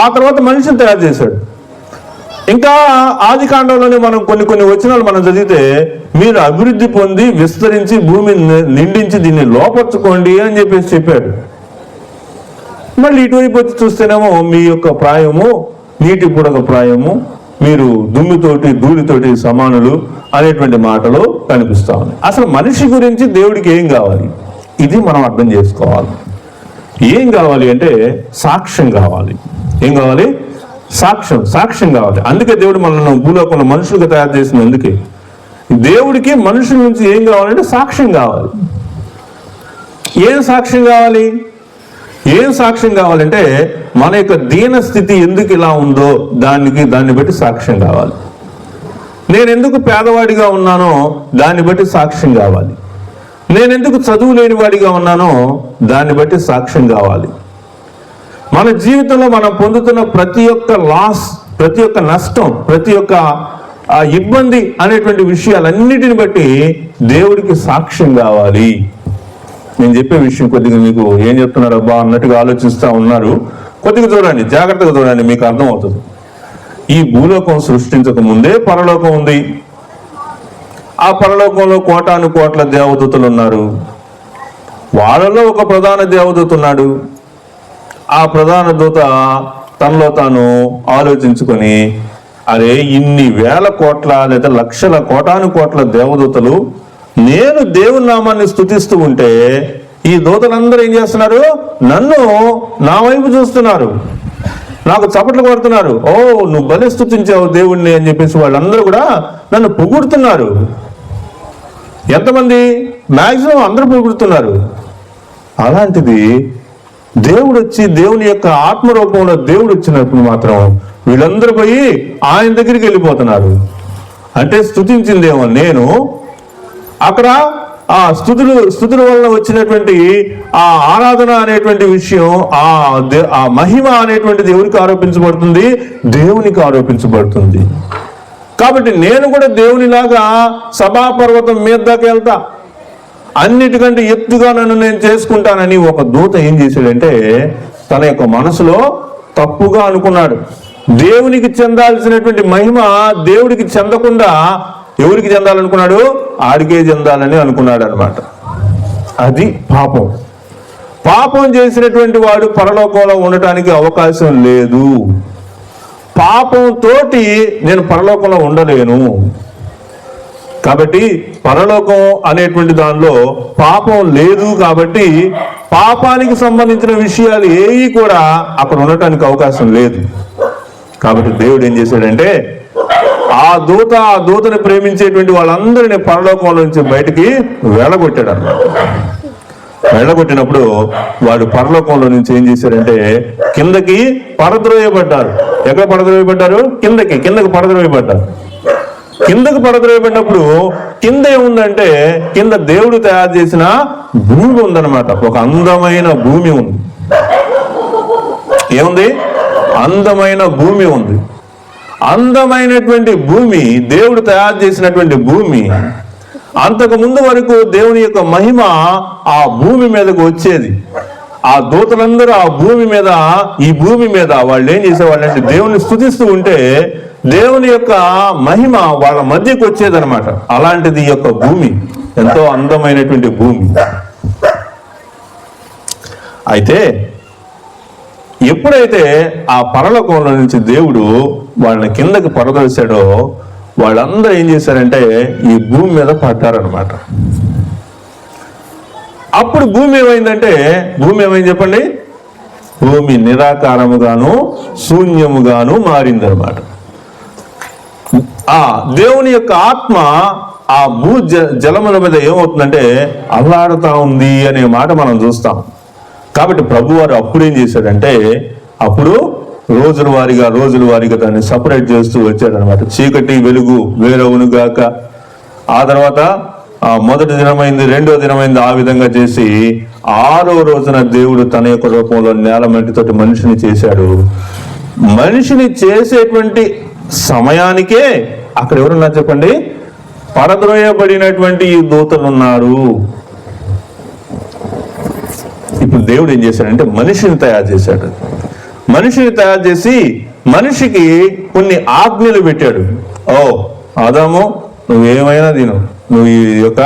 ఆ తర్వాత మనిషిని తయారు చేశాడు. ఇంకా ఆది కాండంలోనే మనం కొన్ని వచనాలు మనం చదివితే, మీరు అభివృద్ధి పొంది విస్తరించి భూమిని నిండించి దీన్ని లోపర్చుకోండి అని చెప్పాడు. మళ్ళీ ఇటువైపు వచ్చి చూస్తేనేమో మీ యొక్క ప్రాయము నీటి బుడగ ప్రాయము, మీరు దుమ్మితోటి ధూళితోటి సమానులు అనేటువంటి మాటలు కనిపిస్తా ఉన్నాయి. అసలు మనిషి గురించి దేవుడికి ఏం కావాలి? ఇది మనం అర్థం చేసుకోవాలి. ఏం కావాలి అంటే సాక్ష్యం కావాలి. ఏం కావాలి? సాక్ష్యం కావాలి. అందుకే దేవుడు మనల్ని భూలోకంలో మనుషులుగా తయారు చేసింది. అందుకే దేవుడికి మనుషుల నుంచి ఏం కావాలంటే సాక్ష్యం కావాలి. ఏం సాక్ష్యం కావాలి? ఏం సాక్ష్యం కావాలంటే మన యొక్క దీన స్థితి ఎందుకు ఇలా ఉందో దాన్ని బట్టి సాక్ష్యం కావాలి. నేను ఎందుకు పేదవాడిగా ఉన్నానో దాన్ని బట్టి సాక్ష్యం కావాలి. నేను ఎందుకు చదువు లేని వాడిగా ఉన్నానో దాన్ని బట్టి సాక్ష్యం కావాలి. మన జీవితంలో మనం పొందుతున్న ప్రతి ఒక్క లాస్, ప్రతి ఒక్క నష్టం, ప్రతి ఒక్క ఇబ్బంది అనేటువంటి విషయాలన్నిటిని బట్టి దేవుడికి సాక్ష్యం కావాలి. నేను చెప్పే విషయం కొద్దిగా మీకు ఏం చెప్తున్నారు అబ్బా అన్నట్టుగా ఆలోచిస్తూ ఉన్నారు. కొద్దిగా చూడండి, జాగ్రత్తగా చూడండి, మీకు అర్థమవుతుంది. ఈ భూలోకం సృష్టించక ముందే పరలోకం ఉంది. ఆ పరలోకంలో కోటాను కోట్ల దేవదూతలు ఉన్నారు. వాళ్ళలో ఒక ప్రధాన దేవదూత ఉన్నాడు. ఆ ప్రధాన దూత తనలో తాను ఆలోచించుకొని, అరే ఇన్ని వేల కోట్ల లేదా లక్షల కోటాను కోట్ల దేవదూతలు నేను దేవుని నామాన్ని స్తుతిస్తూ ఉంటే ఈ దూతలందరూ ఏం చేస్తున్నారు? నన్ను నా వైపు చూస్తున్నారు, నాకు చప్పట్లు కొడుతున్నారు. ఓ నువ్వు బలి స్తుతించావు దేవుణ్ణి అని చెప్పేసి వాళ్ళందరూ కూడా నన్ను పొగుడుతున్నారు. ఎంతమంది? మాక్సిమం అందరూ పొగుడుతున్నారు. అలాంటిది దేవుడు వచ్చి, దేవుని యొక్క ఆత్మరూపంలో దేవుడు వచ్చినప్పుడు మాత్రం వీళ్ళందరూ పోయి ఆయన దగ్గరికి వెళ్ళిపోతున్నారు. అంటే స్తుతించిందేమో నేను, అక్కడ ఆ స్తుతుల వలన వచ్చినటువంటి ఆ ఆరాధన అనేటువంటి విషయం, ఆ మహిమ అనేటువంటిది ఎవరికి ఆరోపించబడుతుంది? దేవునికి ఆరోపించబడుతుంది. కాబట్టి నేను కూడా దేవునిలాగా సభాపర్వతం మీద దాకా వెళ్తా, అన్నిటికంటే ఎత్తుగా నన్ను నేను చేసుకుంటానని ఒక దూత ఏం చేశాడంటే తన యొక్క మనసులో తప్పుగా అనుకున్నాడు. దేవునికి చెందాల్సినటువంటి మహిమ దేవుడికి చెందకుండా ఎవరికి చెందాలనుకున్నాడు? ఆడికే చెందాలని అనుకున్నాడు అనమాట. అది పాపం. పాపం చేసినటువంటి వాడు పరలోకంలో ఉండటానికి అవకాశం లేదు. పాపంతో నేను పరలోకంలో ఉండలేను. కాబట్టి పరలోకం అనేటువంటి దానిలో పాపం లేదు. కాబట్టి పాపానికి సంబంధించిన విషయాలు ఏవి కూడా అక్కడ ఉండటానికి అవకాశం లేదు. కాబట్టి దేవుడు ఏం చేశాడంటే ఆ దూతని ప్రేమించేటువంటి వాళ్ళందరినీ పరలోకంలో నుంచి బయటికి వెళ్ళగొట్టాడు అన్నమాట. వెళ్ళగొట్టినప్పుడు వాడు పరలోకంలో నుంచి ఏం చేశారంటే కిందకి పడద్రోయబడ్డారు. ఎక్కడ పడద్రోయబడ్డారు? కిందకి పడద్రోయబడ్డారు. కిందకు పడద్రోయబడినప్పుడు కింద ఏముందంటే కింద దేవుడు తయారు చేసిన భూమి ఉందన్నమాట. ఒక అందమైన భూమి ఉంది. ఏముంది? అందమైన భూమి ఉంది. అందమైనటువంటి భూమి, దేవుడు తయారు చేసినటువంటి భూమి. అంతకు ముందు వరకు దేవుని యొక్క మహిమ ఆ భూమి మీదకు వచ్చేది. ఆ దూతలందరూ ఆ భూమి మీద, ఈ భూమి మీద వాళ్ళు ఏం చేసేవాళ్ళు అంటే దేవుని స్తుతిస్తూ ఉంటే దేవుని యొక్క మహిమ వాళ్ళ మధ్యకు వచ్చేదనమాట. అలాంటిది ఈ యొక్క భూమి, ఎంతో అందమైనటువంటి భూమి. అయితే ఎప్పుడైతే ఆ పరలోకంలో నుంచి దేవుడు వాళ్ళని కిందకి పడదోశాడో వాళ్ళందరూ ఏం చేశారంటే ఈ భూమి మీద పడ్డారనమాట. అప్పుడు భూమి ఏమైందంటే, భూమి ఏమైంది చెప్పండి? భూమి నిరాకారముగాను శూన్యముగాను మారిందనమాట. ఆ దేవుని యొక్క ఆత్మ ఆ జలముల మీద ఏమవుతుందంటే అల్లాడుతా ఉంది అనే మాట మనం చూస్తాం. కాబట్టి ప్రభువారు అప్పుడు ఏం చేశాడంటే, అప్పుడు రోజుల వారీగా దాన్ని సపరేట్ చేస్తూ వచ్చాడనమాట. చీకటి వెలుగు వేరవును గాక. ఆ తర్వాత మొదటి దినమైంది, రెండో దినమైంది, ఆ విధంగా చేసి 6వ రోజున దేవుడు తన యొక్క రూపంలో నేల మట్టితోటి మనిషిని చేశాడు. మనిషిని చేసేటువంటి సమయానికే అక్కడ ఎవరున్నారు చెప్పండి? పడద్రోయబడినటువంటి ఈ దూతలు ఉన్నారు. ఇప్పుడు దేవుడు ఏం చేశాడంటే మనిషిని తయారు చేశాడు. మనిషిని తయారు చేసి మనిషికి కొన్ని ఆజ్ఞలు పెట్టాడు. ఓ ఆదాము, నువ్వేమైనా తిను, నువ్వు ఈ యొక్క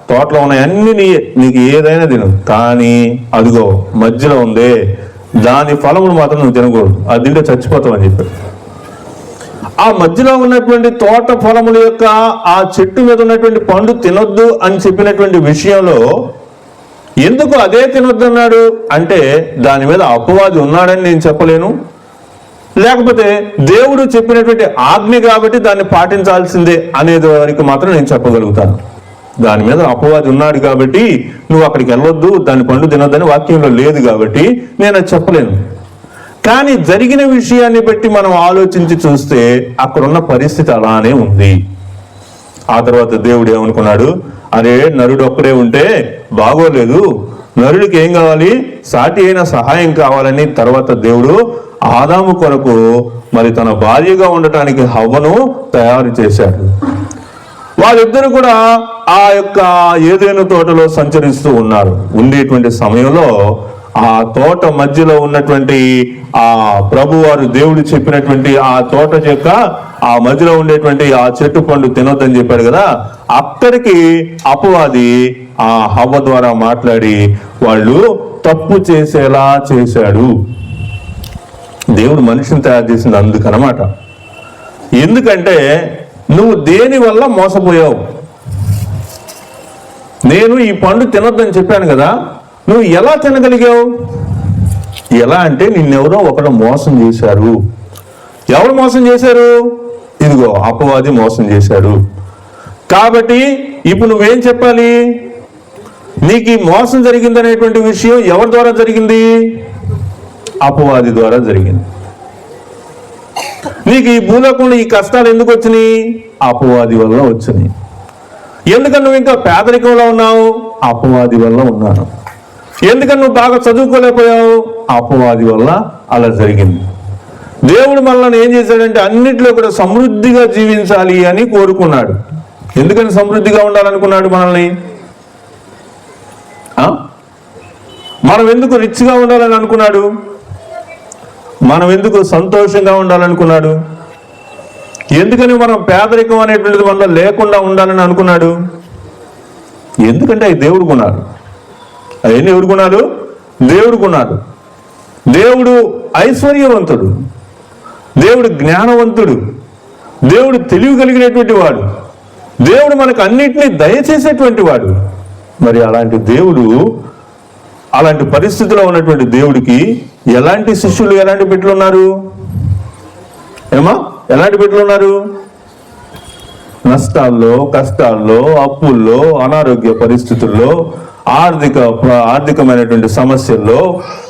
తోటలో ఉన్నాయి అన్ని నీకు ఏదైనా తిను, కానీ అదిగో మధ్యలో ఉందే దాని ఫలములు మాత్రం నువ్వు తినకూడదు, అది తింటే చచ్చిపోతావు అని చెప్పాడు. ఆ మధ్యలో ఉన్నటువంటి తోట ఫలముల యొక్క ఆ చెట్టు మీద ఉన్నటువంటి పండు తినొద్దు అని చెప్పినటువంటి విషయంలో ఎందుకు అదే తినొద్దు అన్నాడు అంటే దాని మీద అపవాది ఉన్నాడని నేను చెప్పలేను, లేకపోతే దేవుడు చెప్పినటువంటి ఆజ్ఞ కాబట్టి దాన్ని పాటించాల్సిందే అనేది వరకు మాత్రం నేను చెప్పగలుగుతాను. దాని మీద అపవాది ఉన్నాడు కాబట్టి నువ్వు అక్కడికి వెళ్ళొద్దు, దాని పండు తినొద్దని వాక్యంలో లేదు కాబట్టి నేను అది చెప్పలేను. కానీ జరిగిన విషయాన్ని బట్టి మనం ఆలోచించి చూస్తే అక్కడున్న పరిస్థితి అలానే ఉంది. ఆ తర్వాత దేవుడు ఏమనుకున్నాడు, అరే నరుడు ఒక్కడే ఉంటే బాగోలేదు, నరుడికి ఏం కావాలి? సాటి అయిన సహాయం కావాలని తర్వాత దేవుడు ఆదాము కొరకు మరి తన భార్యగా ఉండటానికి హవ్వను తయారు చేశాడు. వాళ్ళిద్దరు కూడా ఆ యొక్క ఏదైనా తోటలో సంచరిస్తూ ఉన్నారు. ఉండేటువంటి సమయంలో ఆ తోట మధ్యలో ఉన్నటువంటి ఆ ప్రభువారు దేవుడు చెప్పినటువంటి ఆ తోట యొక్క ఆ మధ్యలో ఉండేటువంటి ఆ చెట్టు పండు తినొద్దని చెప్పాడు కదా, అక్కడికి అపవాది ఆ హవ్వ ద్వారా మాట్లాడి వాళ్ళు తప్పు చేసేలా చేశాడు. దేవుడు మనిషిని తయారు చేసింది అందుకనమాట. ఎందుకంటే నువ్వు దేని వల్ల మోసపోయావు? నేను ఈ పండు తినొద్దని చెప్పాను కదా, నువ్వు ఎలా తినగలిగావు? ఎలా అంటే నిన్నెవరో ఒకడు మోసం చేశారు. ఎవరు మోసం చేశారు? ఇదిగో అపవాది మోసం చేశాడు. కాబట్టి ఇప్పుడు నువ్వేం చెప్పాలి? నీకు ఈ మోసం జరిగిందనేటువంటి విషయం ఎవరి ద్వారా జరిగింది? అపవాది ద్వారా జరిగింది. నీకు ఈ భూలోకంలో ఈ కష్టాలు ఎందుకు వచ్చినాయి? అపవాది వల్ల వచ్చినాయి. ఎందుకని నువ్వు ఇంకా పేదరికంలో ఉన్నావు? అపవాది వల్ల ఉన్నాను. ఎందుకని నువ్వు బాగా చదువుకోలేకపోయావు? అపవాది వల్ల అలా జరిగింది. దేవుడు మనల్ని ఏం చేశాడంటే అన్నిట్లో కూడా సమృద్ధిగా జీవించాలి అని కోరుకున్నాడు. ఎందుకని సమృద్ధిగా ఉండాలనుకున్నాడు మనల్ని? మనం ఎందుకు రిచ్గా ఉండాలని అనుకున్నాడు? మనం ఎందుకు సంతోషంగా ఉండాలనుకున్నాడు? ఎందుకని మనం పేదరికం అనేటువంటిది మనలో లేకుండా ఉండాలని అనుకున్నాడు? ఎందుకంటే అవి దేవుడు గుణాలు. అవన్నీ ఎవరు గుణాలు? దేవుడు గుణాలు. దేవుడు ఐశ్వర్యవంతుడు, దేవుడు జ్ఞానవంతుడు, దేవుడు తెలివి కలిగినటువంటి వాడు, దేవుడు మనకు అన్నిటినీ దయచేసేటువంటి వాడు. మరి అలాంటి దేవుడు, అలాంటి పరిస్థితిలో ఉన్నటువంటి దేవుడికి ఎలాంటి శిష్యులు, ఎలాంటి బిడ్డలు ఉన్నారు? ఎలాంటి బిడ్డలు ఉన్నారు? నష్టాల్లో, కష్టాల్లో, అప్పుల్లో, అనారోగ్య పరిస్థితుల్లో, ఆర్థికమైనటువంటి సమస్యల్లో,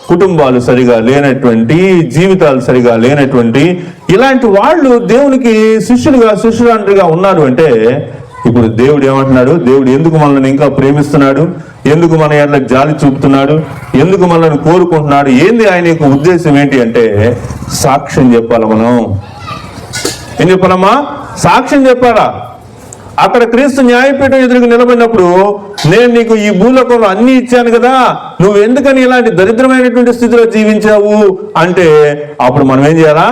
కుటుంబాలు సరిగా లేనటువంటి, జీవితాలు సరిగా లేనటువంటి ఇలాంటి వాళ్ళు దేవునికి శిష్యురాంటిగా ఉన్నారు అంటే, ఇప్పుడు దేవుడు ఏమంటున్నాడు? దేవుడు ఎందుకు మనల్ని ఇంకా ప్రేమిస్తున్నాడు? ఎందుకు మన ఎట్లా జాలి చూపుతున్నాడు? ఎందుకు మనల్ని కోరుకుంటున్నాడు? ఏంది ఆయన యొక్క ఉద్దేశం ఏంటి అంటే, సాక్ష్యం చెప్పాలి. మనం ఏం చెప్పాలమ్మా? సాక్ష్యం చెప్పాలా? అక్కడ క్రీస్తు న్యాయపీఠం ఎదురుకు నిలబడినప్పుడు, నేను నీకు ఈ భూలోకంలో అన్ని ఇచ్చాను కదా, నువ్వు ఎందుకని ఇలాంటి దరిద్రమైనటువంటి స్థితిలో జీవించావు అంటే, అప్పుడు మనం ఏం చేయాలా?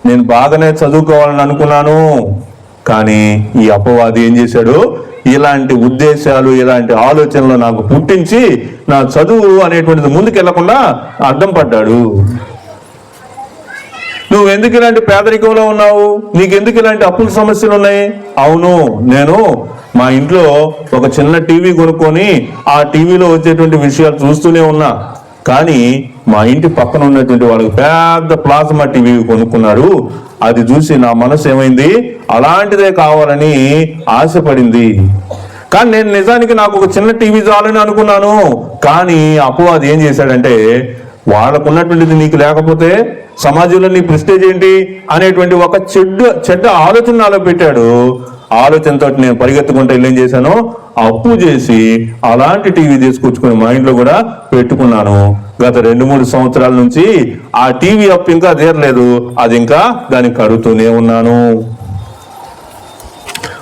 నేను బాగానే చదువుకోవాలని అనుకున్నాను, కానీ ఈ అపవాది ఏం చేశాడు? ఇలాంటి ఉద్దేశాలు, ఇలాంటి ఆలోచనలు నాకు పుట్టించి నా చదువు అనేటువంటిది ముందుకెళ్లకుండా అడ్డం పడ్డాడు. నువ్వు ఎందుకు ఇలాంటి పేదరికంలో ఉన్నావు? నీకెందుకు ఇలాంటి అప్పుల సమస్యలు ఉన్నాయి? అవును, నేను మా ఇంట్లో ఒక చిన్న టీవీ కొనుక్కొని ఆ టీవీలో వచ్చేటువంటి విషయాలు చూస్తూనే ఉన్నా, కానీ మా ఇంటి పక్కన ఉన్నటువంటి వాళ్ళకి పెద్ద ప్లాస్మా టీవీ కొనుక్కున్నారు. అది చూసి నా మనసు ఏమైంది? అలాంటిదే కావాలని ఆశపడింది. కానీ నేను నిజానికి నాకు ఒక చిన్న టీవీ చాలని అనుకున్నాను. కానీ అపవాది ఏం చేశాడంటే, వాళ్ళకున్నటువంటిది నీకు లేకపోతే సమాజంలో నీ ప్రెస్టేజ్ ఏంటి అనేటువంటి ఒక చెడ్డ ఆలోచన నాలో పెట్టాడు. ఆలోచనతో నేను పరిగెత్తుకుంటే ఏం చేశాను? అప్పు చేసి అలాంటి టీవీ తీసుకొచ్చుకొని మా ఇంట్లో కూడా పెట్టుకున్నాను. గత 2-3 సంవత్సరాల నుంచి ఆ టీవీ అప్పు ఇంకా తీరలేదు, అది ఇంకా దానికి కడుతూనే ఉన్నాను.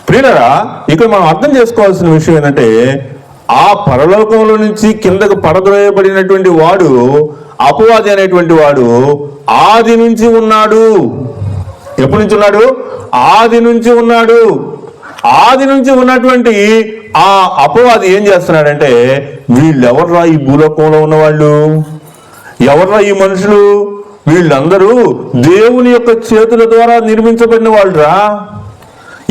ప్రియులారా, ఇక్కడ మనం అర్థం చేసుకోవాల్సిన విషయం ఏంటంటే, ఆ పరలోకంలో నుంచి కిందకు పడద్రోయబడినటువంటి వాడు, అపవాది అనేటువంటి వాడు ఆది నుంచి ఉన్నాడు. ఎప్పటి నుంచి ఉన్నాడు? ఆది నుంచి ఉన్నాడు. ఆది నుంచి ఉన్నటువంటి ఆ అపవాది ఏం చేస్తున్నాడంటే, వీళ్ళెవర్రా ఈ భూలోకంలో ఉన్నవాళ్ళు? ఎవర్రా ఈ మనుషులు? వీళ్ళందరూ దేవుని యొక్క చేతుల ద్వారా నిర్మించబడిన వాళ్ళరా.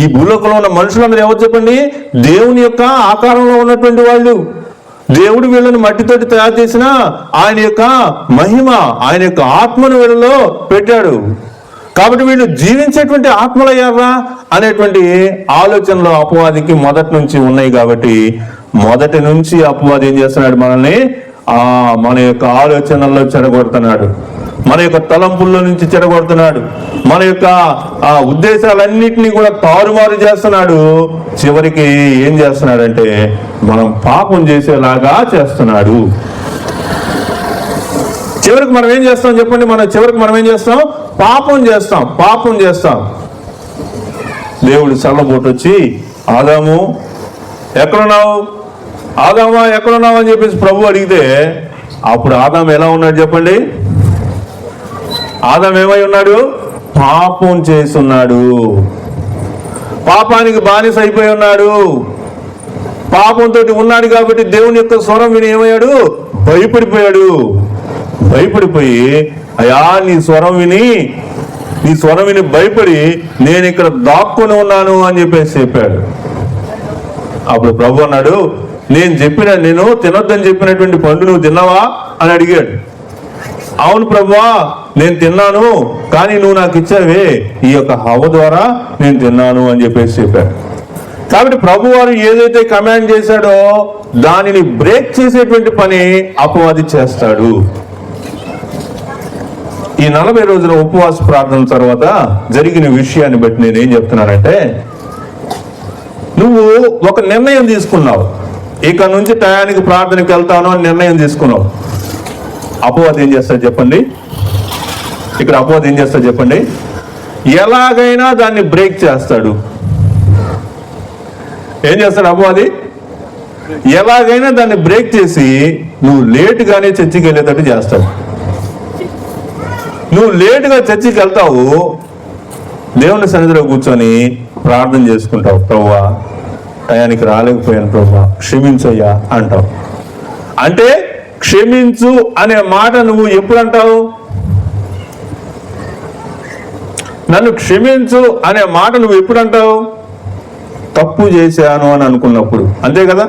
ఈ భూలోకంలో ఉన్న మనుషులందరూ ఎవరు చెప్పండి? దేవుని యొక్క ఆకారంలో ఉన్నటువంటి వాళ్ళు. దేవుడు వీళ్ళని మట్టితోటి తయారు చేసిన ఆయన యొక్క మహిమ, ఆయన యొక్క ఆత్మను వీళ్ళలో పెట్టాడు. కాబట్టి వీళ్ళు జీవించేటువంటి ఆత్మలయ్యారా అనేటువంటి ఆలోచనలో అపవాదికి మొదటి నుంచి ఉన్నాయి. కాబట్టి మొదటి నుంచి అపవాది ఏం చేస్తున్నాడు? మనల్ని మన యొక్క ఆలోచనల్లో చెడగొడుతున్నాడు, మన యొక్క తలంపుల్లో నుంచి చెడగొడుతున్నాడు, మన యొక్క ఉద్దేశాలన్నింటినీ కూడా తారుమారు చేస్తున్నాడు. చివరికి ఏం చేస్తున్నాడంటే, మనం పాపం చేసేలాగా చేస్తున్నాడు. చివరికి మనం ఏం చేస్తాం చెప్పండి? చివరికి మనం ఏం చేస్తాం? పాపం చేస్తాం. దేవుడు చల్లబోటు వచ్చి, ఆదాము ఎక్కడున్నావు, ఆదామా ఎక్కడున్నావు అని చెప్పేసి ప్రభు అడిగితే, అప్పుడు ఆదాము ఎలా ఉన్నాడు చెప్పండి? ఆదాము ఏమై ఉన్నాడు? పాపం చేస్తున్నాడు, పాపానికి బానిస అయిపోయి ఉన్నాడు. పాపంతో ఉన్నాడు కాబట్టి దేవుని యొక్క స్వరం విని ఏమయ్యాడు? భయపడిపోయాడు. భయపడిపోయి, అయ్యా నీ స్వరం విని భయపడి నేను ఇక్కడ దాక్కుని ఉన్నాను అని చెప్పేసి చెప్పాడు. అప్పుడు ప్రభు అన్నాడు, నేను తినొద్దని చెప్పినటువంటి పండు నువ్వు తిన్నావా అని అడిగాడు. అవును ప్రభువా, నేను తిన్నాను, కానీ నువ్వు నాకు ఇచ్చావే, ఈ యొక్క హవ్వ ద్వారా నేను తిన్నాను అని చెప్పేసి చెప్పాడు. కాబట్టి ప్రభు వారు ఏదైతే కమాండ్ చేశాడో దానిని బ్రేక్ చేసేటువంటి పని అపవాది చేస్తాడు. ఈ 40 రోజుల ఉపవాస ప్రార్థన తర్వాత జరిగిన విషయాన్ని బట్టి నేనేం చెప్తున్నానంటే, నువ్వు ఒక నిర్ణయం తీసుకున్నావు, ఇక నుంచి టయానికి ప్రార్థనకి వెళ్తాను అని నిర్ణయం తీసుకున్నావు. అపవాది ఏం చేస్తాడు చెప్పండి? ఇక్కడ అపవాది ఏం చేస్తాడు చెప్పండి? ఎలాగైనా దాన్ని బ్రేక్ చేస్తాడు. ఏం చేస్తాడు అపవాది? ఎలాగైనా దాన్ని బ్రేక్ చేసి నువ్వు లేటుగానే చర్చికి వెళ్ళేటట్టు చేస్తావు. నువ్వు లేటుగా చర్చికి వెళ్తావు, దేవుని సన్నిధిలో కూర్చొని ప్రార్థన చేసుకుంటావు, ప్రభువా టయానికి రాలేకపోయాను ప్రభువా క్షమించయ్యా అంటావు. అంటే క్షమించు అనే మాట నువ్వు ఎప్పుడు అంటావు? నన్ను క్షమించు అనే మాట నువ్వు ఎప్పుడు అంటావు? తప్పు చేశాను అని అనుకున్నప్పుడు, అంతే కదా?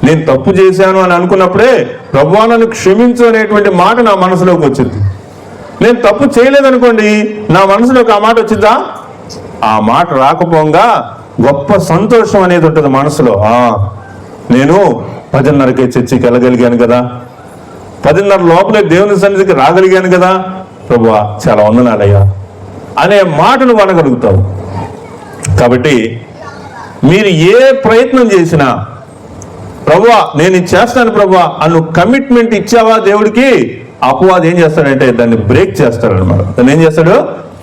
నేను తప్పు చేశాను అని అనుకున్నప్పుడే ప్రభువా నన్ను క్షమించు అనేటువంటి మాట నా మనసులోకి వచ్చింది. నేను తప్పు చేయలేదనుకోండి, నా మనసులోకి ఆ మాట వచ్చిందా? ఆ మాట రాకపోగా గొప్ప సంతోషం అనేది ఉంటుంది మనసులో. నేను 10:30కే చర్చికి వెళ్ళగలిగాను కదా, 10:30 లోపలే దేవుని సన్నిధికి రాగలిగాను కదా, ప్రభువా చాలా వందనాలయ్యా అనే మాటను అనగలుగుతావు. కాబట్టి మీరు ఏ ప్రయత్నం చేసినా ప్రభువా నేను ఇది చేస్తాను ప్రభువా అను కమిట్మెంట్ ఇచ్చావా దేవుడికి, అపవాది ఏం చేస్తాడంటే దాన్ని బ్రేక్ చేస్తాడు అనమాట. దాన్ని ఏం చేస్తాడు?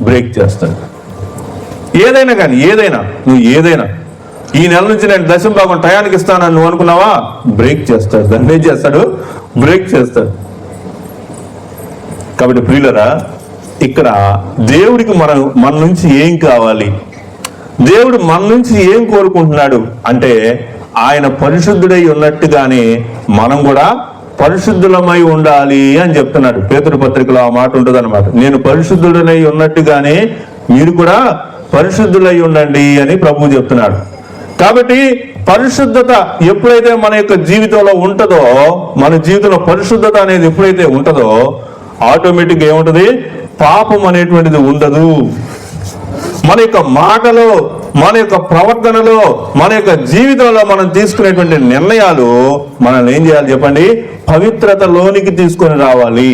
బ్రేక్ చేస్తాడు. ఏదైనా కానీ నువ్వు ఏదైనా ఈ నెల నుంచి నేను దశమ భాగం టయానికి ఇస్తానని నువ్వు అనుకున్నావా, బ్రేక్ చేస్తాడు. దాన్ని ఏం చేస్తాడు? బ్రేక్ చేస్తాడు. కాబట్టి ప్రియులరా, ఇక్కడ దేవుడికి మన నుంచి ఏం కావాలి, దేవుడు మన నుంచి ఏం కోరుకుంటున్నాడు అంటే ఆయన పరిశుద్ధుడై ఉన్నట్టుగానే మనం కూడా పరిశుద్ధులమై ఉండాలి అని చెప్తున్నాడు. పేతురు పత్రికలో ఆ మాట ఉంటుంది అనమాట. నేను పరిశుద్ధుడనై ఉన్నట్టుగానే మీరు కూడా పరిశుద్ధులై ఉండండి అని ప్రభువు చెప్తున్నాడు. కాబట్టి పరిశుద్ధత ఎప్పుడైతే మన యొక్క జీవితంలో ఉంటుందో, మన జీవితంలో పరిశుద్ధత అనేది ఎప్పుడైతే ఉంటుందో ఆటోమేటిక్గా ఏముంటుంది? పాపం అనేటువంటిది ఉండదు. మన యొక్క మాటలో, మన యొక్క ప్రవర్తనలో, మన యొక్క జీవితంలో మనం తీసుకునేటువంటి నిర్ణయాలు మనల్ని ఏం చేయాలి చెప్పండి? పవిత్రతలోనికి తీసుకొని రావాలి,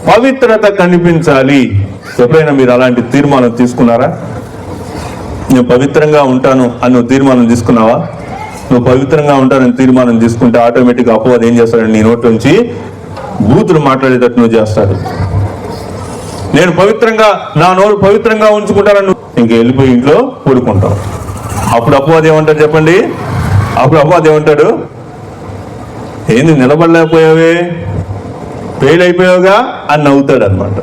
పవిత్రత కనిపించాలి. ఎప్పుడైనా మీరు అలాంటి తీర్మానం తీసుకున్నారా? నేను పవిత్రంగా ఉంటాను అని నువ్వు తీర్మానం తీసుకున్నావా? నువ్వు పవిత్రంగా ఉంటానని తీర్మానం తీసుకుంటే ఆటోమేటిక్గా అపవాది ఏం చేస్తాడు? నీ నోటి నుంచి బూతులు మాట్లాడేటట్టు నువ్వు చేస్తాడు. నేను పవిత్రంగా, నా నోరు పవిత్రంగా ఉంచుకుంటానని ఇంక వెళ్ళిపోయి ఇంట్లో పడుకుంటావు. అప్పుడు అపవాది ఏమంటాడు చెప్పండి? అప్పుడు అపవాది ఏమంటాడు? ఏంది నిలబడలేకపోయావే, ఫెయిల్ అయిపోయావుగా అని నవ్వుతాడు అనమాట.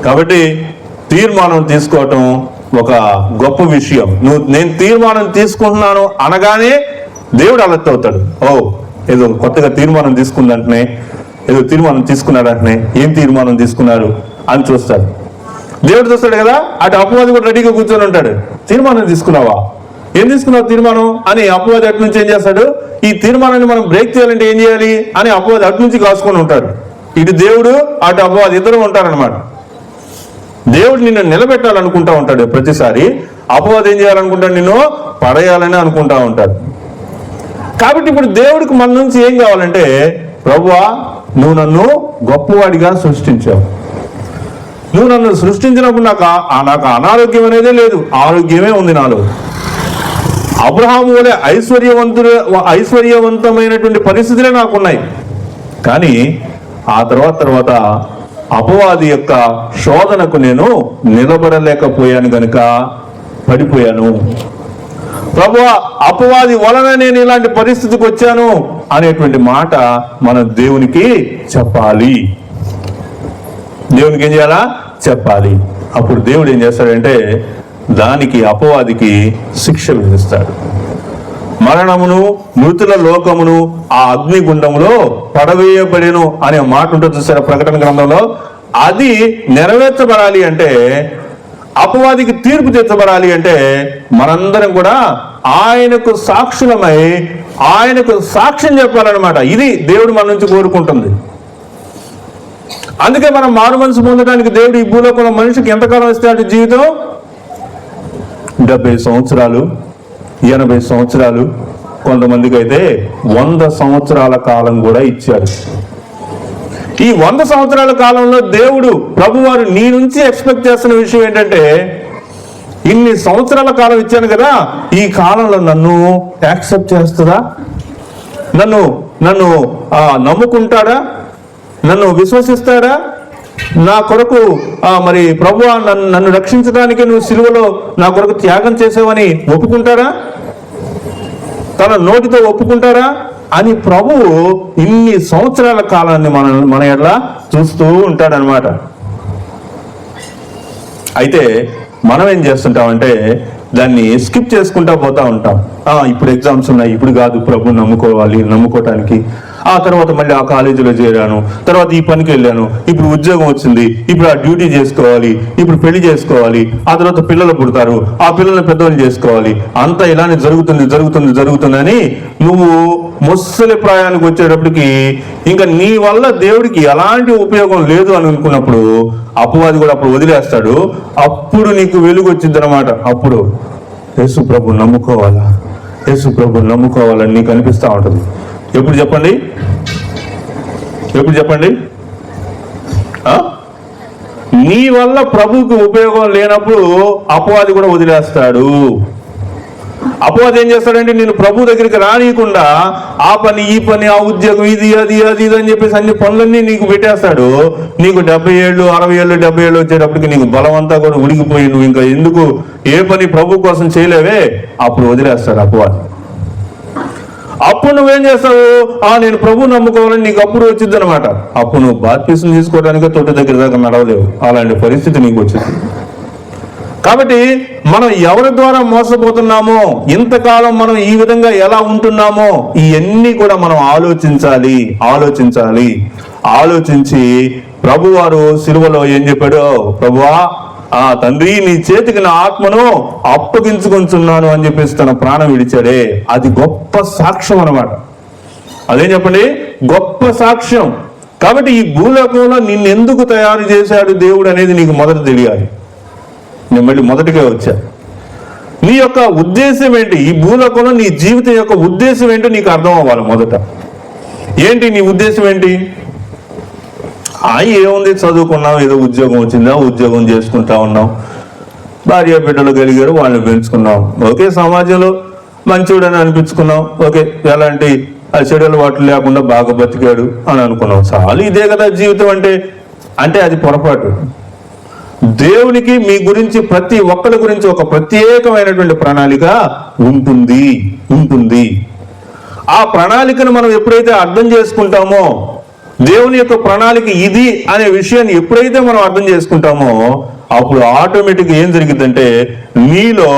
కాబట్టి తీర్మానం తీసుకోవటం ఒక గొప్ప విషయం. నేను తీర్మానం తీసుకుంటున్నాను అనగానే దేవుడు అలర్ట్ అవుతాడు. ఏదో కొత్తగా తీర్మానం తీసుకుందంటనే, ఏదో తీర్మానం తీసుకున్నాడంటనే, ఏం తీర్మానం తీసుకున్నారు అని చూస్తాడు. దేవుడు చూస్తాడు కదా, అటు అపవాది కూడా రెడీగా కూర్చొని ఉంటాడు. తీర్మానం తీసుకున్నావా? ఏం తీసుకున్నావు తీర్మానం అని అపవాది అటు నుంచి ఏం చేస్తాడు? ఈ తీర్మానాన్ని మనం బ్రేక్ చేయాలంటే ఏం చేయాలి అని అపవాది అటు నుంచి కాసుకొని ఉంటాడు. ఇటు దేవుడు, అటు అపవాది ఇద్దరు ఉంటారనమాట. దేవుడు నిన్ను నిలబెట్టాలనుకుంటా ఉంటాడు ప్రతిసారి, అపవాది ఏం చేయాలనుకుంటాడు? నిన్ను పడేయాలని అనుకుంటా ఉంటాడు. కాబట్టి ఇప్పుడు దేవుడికి మన నుంచి ఏం కావాలంటే, ప్రభువా నువ్వు నన్ను గొప్పవాడిగా సృష్టించావు. నువ్వు నన్ను సృష్టించినప్పుడు నాకు అనారోగ్యం అనేదే లేదు, ఆరోగ్యమే ఉంది నాలో. అబ్రహాము వలె ఐశ్వర్యవంతమైనటువంటి పరిస్థితులే నాకున్నాయి. కానీ ఆ తర్వాత అపవాది యొక్క శోధనకు నేను నిలబడలేకపోయాను గనుక పడిపోయాను. ప్రభువా అపవాది వలన నేను ఇలాంటి పరిస్థితికి వచ్చాను అనేటువంటి మాట మనం దేవునికి చెప్పాలి. దేవునికి ఏం చేయాలా? చెప్పాలి. అప్పుడు దేవుడు ఏం చేస్తాడంటే దానికి అపవాదికి శిక్ష విధిస్తాడు. మరణమును, మృతుల లోకమును ఆ అగ్నిగుండములో పడవేయబడెను అనే మాట ఉంటుంది చూసారా ప్రకటన గ్రంథంలో. అది నెరవేర్చబడాలి అంటే, అపవాదికి తీర్పు తెచ్చబడాలి అంటే మనందరం కూడా ఆయనకు సాక్షులమై ఆయనకు సాక్ష్యం చెప్పాలన్నమాట. ఇది దేవుడు మన నుంచి కోరుకుంటుంది. అందుకే మనం మారు మనసు పొందడానికి దేవుడు ఈ భూలోకంలో మనిషికి ఎంతకాలం ఇస్తాడు జీవితం? 70 సంవత్సరాలు, 80 సంవత్సరాలు, కొంతమందికి అయితే 100 సంవత్సరాల కాలం కూడా ఇచ్చాడు. ఈ 100 సంవత్సరాల కాలంలో దేవుడు ప్రభువారు నీ నుంచి ఎక్స్పెక్ట్ చేస్తున్న విషయం ఏంటంటే, ఇన్ని సంవత్సరాల కాలం ఇచ్చాను కదా, ఈ కాలంలో నన్ను యాక్సెప్ట్ చేస్తుందా? నన్ను నమ్ముకుంటాడా? నన్ను విశ్వసిస్తాడా? నా కొరకు మరి ప్రభువా నన్ను రక్షించడానికి నువ్వు సిలువలో నా కొరకు త్యాగం చేసావని ఒప్పుకుంటారా? తన నోటితో ఒప్పుకుంటారా అని ప్రభువు ఇన్ని సంవత్సరాల కాలాన్ని మన ఎట్లా చూస్తూ ఉంటాడనమాట. అయితే మనం ఏం చేస్తుంటామంటే దాన్ని స్కిప్ చేసుకుంటా పోతా ఉంటాం. ఇప్పుడు ఎగ్జామ్స్ ఉన్నాయి, ఇప్పుడు కాదు ప్రభు నమ్ముకోవటానికి. ఆ తర్వాత మళ్ళీ ఆ కాలేజీలో చేరాను, తర్వాత ఈ పనికి వెళ్ళాను, ఇప్పుడు ఉద్యోగం వచ్చింది, ఇప్పుడు ఆ డ్యూటీ చేసుకోవాలి, ఇప్పుడు పెళ్లి చేసుకోవాలి, ఆ తర్వాత పిల్లలు పుడతారు, ఆ పిల్లల్ని పెద్దవాళ్ళు చేసుకోవాలి, అంతా ఇలానే జరుగుతుందని నువ్వు ముసలి ప్రాయానికి వచ్చేటప్పటికి ఇంకా నీ వల్ల దేవుడికి ఎలాంటి ఉపయోగం లేదు అని అనుకున్నప్పుడు అపవాది కూడా అప్పుడు వదిలేస్తాడు. అప్పుడు నీకు వెలుగు వచ్చింది అనమాట. అప్పుడు యేసు ప్రభు నమ్ముకోవాలా, యేసు ప్రభువుని నమ్ముకోవాలని నీకు అనిపిస్తూ ఉంటుంది. ఎప్పుడు చెప్పండి? ఎప్పుడు చెప్పండి? నీ వల్ల ప్రభువుకి ఉపయోగం లేనప్పుడు అపవాది కూడా వదిలేస్తాడు. అపవాది ఏం చేస్తాడంటే నేను ప్రభు దగ్గరికి రానియకుండా ఆ పని, ఈ పని, ఆ ఉద్యోగం, ఇది అది అది ఇది అని చెప్పేసి అన్ని పనులన్నీ నీకు పెట్టేస్తాడు. నీకు 70 ఏళ్ళు 60 ఏళ్ళు 70 ఏళ్ళు వచ్చేటప్పటికి నీకు బలం అంతా కూడా ఉడికిపోయి నువ్వు ఇంకా ఎందుకు ఏ పని ప్రభు కోసం చేయలేవే, అప్పుడు వదిలేస్తాడు అపవాది. అప్పుడు నువ్వేం చేస్తావు? నేను ప్రభు నమ్ముకోవాలని నీకు అప్పుడు వచ్చింది అనమాట. అప్పుడు నువ్వు బాప్తిసం తీసుకోవడానికి తొట్టి దగ్గర దాకా నడవలేవు. అలాంటి పరిస్థితి నీకు వచ్చింది. కాబట్టి మనం ఎవరి ద్వారా మోసపోతున్నామో, ఇంతకాలం మనం ఈ విధంగా ఎలా ఉంటున్నామో, ఇవన్నీ కూడా మనం ఆలోచించి ప్రభువారు సిలువలో ఏం చెప్పాడు? ప్రభువా, తండ్రి నీ చేతికి నా ఆత్మను అప్పగించుకొంచున్నాను అని చెప్పేసి తన ప్రాణం విడిచాడే. అది గొప్ప సాక్ష్యం అన్నమాట. అదేం చెప్పండి? గొప్ప సాక్ష్యం. కాబట్టి ఈ భూలోకంలో నిన్నెందుకు తయారు చేశాడు దేవుడు అనేది నీకు మొదట తెలియాలి. నేను మళ్ళీ మొదటిగా వచ్చా. నీ యొక్క ఉద్దేశం ఏంటి? ఈ భూలోకంలో నీ జీవితం యొక్క ఉద్దేశం ఏంటో నీకు అర్థం అవ్వాలి. మొదట ఏంటి నీ ఉద్దేశం ఏంటి? ఏముంది, చదువుకున్నాం, ఏదో ఉద్యోగం వచ్చిందా, ఉద్యోగం చేసుకుంటా ఉన్నాం, భార్య బిడ్డలు కలిగారు, వాళ్ళని పెంచుకున్నాం, ఓకే, సమాజంలో మంచివాడని అనిపించుకున్నాం, ఓకే, ఎలాంటి చెడు అలవాట్లు లేకుండా బాగా బతికాడు అని అనుకున్నాం, చాలు, ఇదే కదా జీవితం అంటే అది పొరపాటు. దేవునికి మీ గురించి, ప్రతి ఒక్కరి గురించి ఒక ప్రత్యేకమైనటువంటి ప్రణాళిక ఉంటుంది. ఆ ప్రణాళికను మనం ఎప్పుడైతే అర్థం చేసుకుంటామో, దేవుని యొక్క ప్రణాళిక ఇది అనే విషయాన్ని ఎప్పుడైతే మనం అర్థం చేసుకుంటామో, అప్పుడు ఆటోమేటిక్గా ఏం జరిగిందంటే నీలో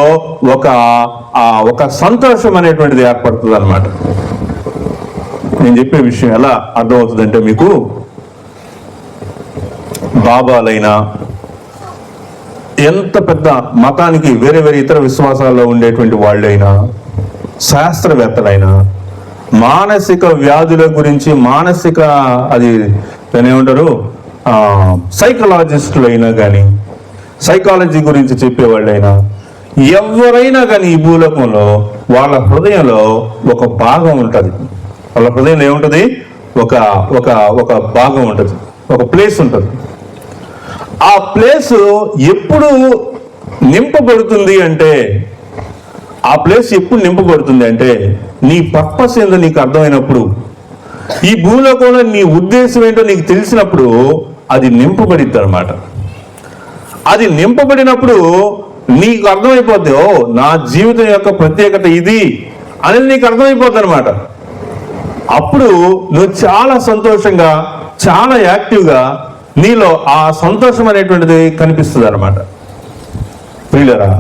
ఒక సంతోషం అనేటువంటిది ఏర్పడుతుంది అన్నమాట. నేను చెప్పే విషయం ఎలా అర్థమవుతుందంటే, మీకు బాబాలైనా, ఎంత పెద్ద మతానికి వేరే ఇతర విశ్వాసాల్లో ఉండేటువంటి వాళ్ళైనా, శాస్త్రవేత్తలైనా, మానసిక వ్యాధుల గురించి అది దాని ఏమంటారు, సైకలాజిస్టులు అయినా కానీ, సైకాలజీ గురించి చెప్పేవాళ్ళైనా, ఎవరైనా కానీ ఈ భూలోకంలో వాళ్ళ హృదయంలో ఒక భాగం ఉంటుంది. వాళ్ళ హృదయంలో ఏముంటుంది? ఒక భాగం ఉంటుంది, ఒక ప్లేస్ ఉంటుంది. ఆ ప్లేస్ ఎప్పుడు నింపబడుతుంది అంటే, నీ పర్పస్ ఏందో నీకు అర్థమైనప్పుడు, ఈ భూలోకంలో నీ ఉద్దేశం ఏంటో నీకు తెలిసినప్పుడు అది నింపబడిద్ది అనమాట. అది నింపబడినప్పుడు నీకు అర్థమైపోద్ది, నా జీవితం యొక్క ప్రత్యేకత ఇది అనేది నీకు అర్థమైపోద్ది అనమాట. అప్పుడు నువ్వు చాలా సంతోషంగా, చాలా యాక్టివ్గా, నీలో ఆ సంతోషం అనేటువంటిది కనిపిస్తుంది అనమాట. ప్రియులారా,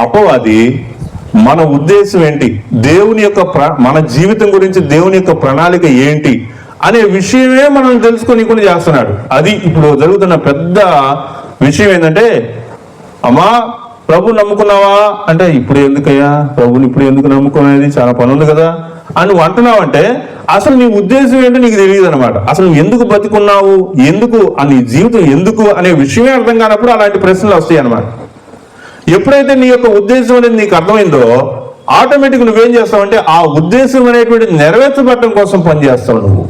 అపవాది మన ఉద్దేశం ఏంటి, దేవుని యొక్క మన జీవితం గురించి దేవుని యొక్క ప్రణాళిక ఏంటి అనే విషయమే మనం తెలుసుకొని కూడా చేస్తున్నాడు. అది ఇప్పుడు జరుగుతున్న పెద్ద విషయం ఏంటంటే, అమ్మా ప్రభు నమ్ముకున్నావా అంటే, ఇప్పుడు ఎందుకయ్యా ప్రభుని ఇప్పుడు ఎందుకు నమ్ముకునేది, చాలా పని ఉంది కదా అని నువ్వు అంటున్నావంటే, అసలు నీ ఉద్దేశం ఏంటో నీకు తెలియదు అనమాట. అసలు నువ్వు ఎందుకు బతికున్నావు, ఎందుకు నీ జీవితం ఎందుకు అనే విషయమే అర్థం కానప్పుడు అలాంటి ప్రశ్నలు వస్తాయి అన్నమాట. ఎప్పుడైతే నీ యొక్క ఉద్దేశం అనేది నీకు అర్థమైందో, ఆటోమేటిక్ నువ్వేం చేస్తావంటే ఆ ఉద్దేశం అనేటువంటి నెరవేర్చబడటం కోసం పనిచేస్తావు నువ్వు.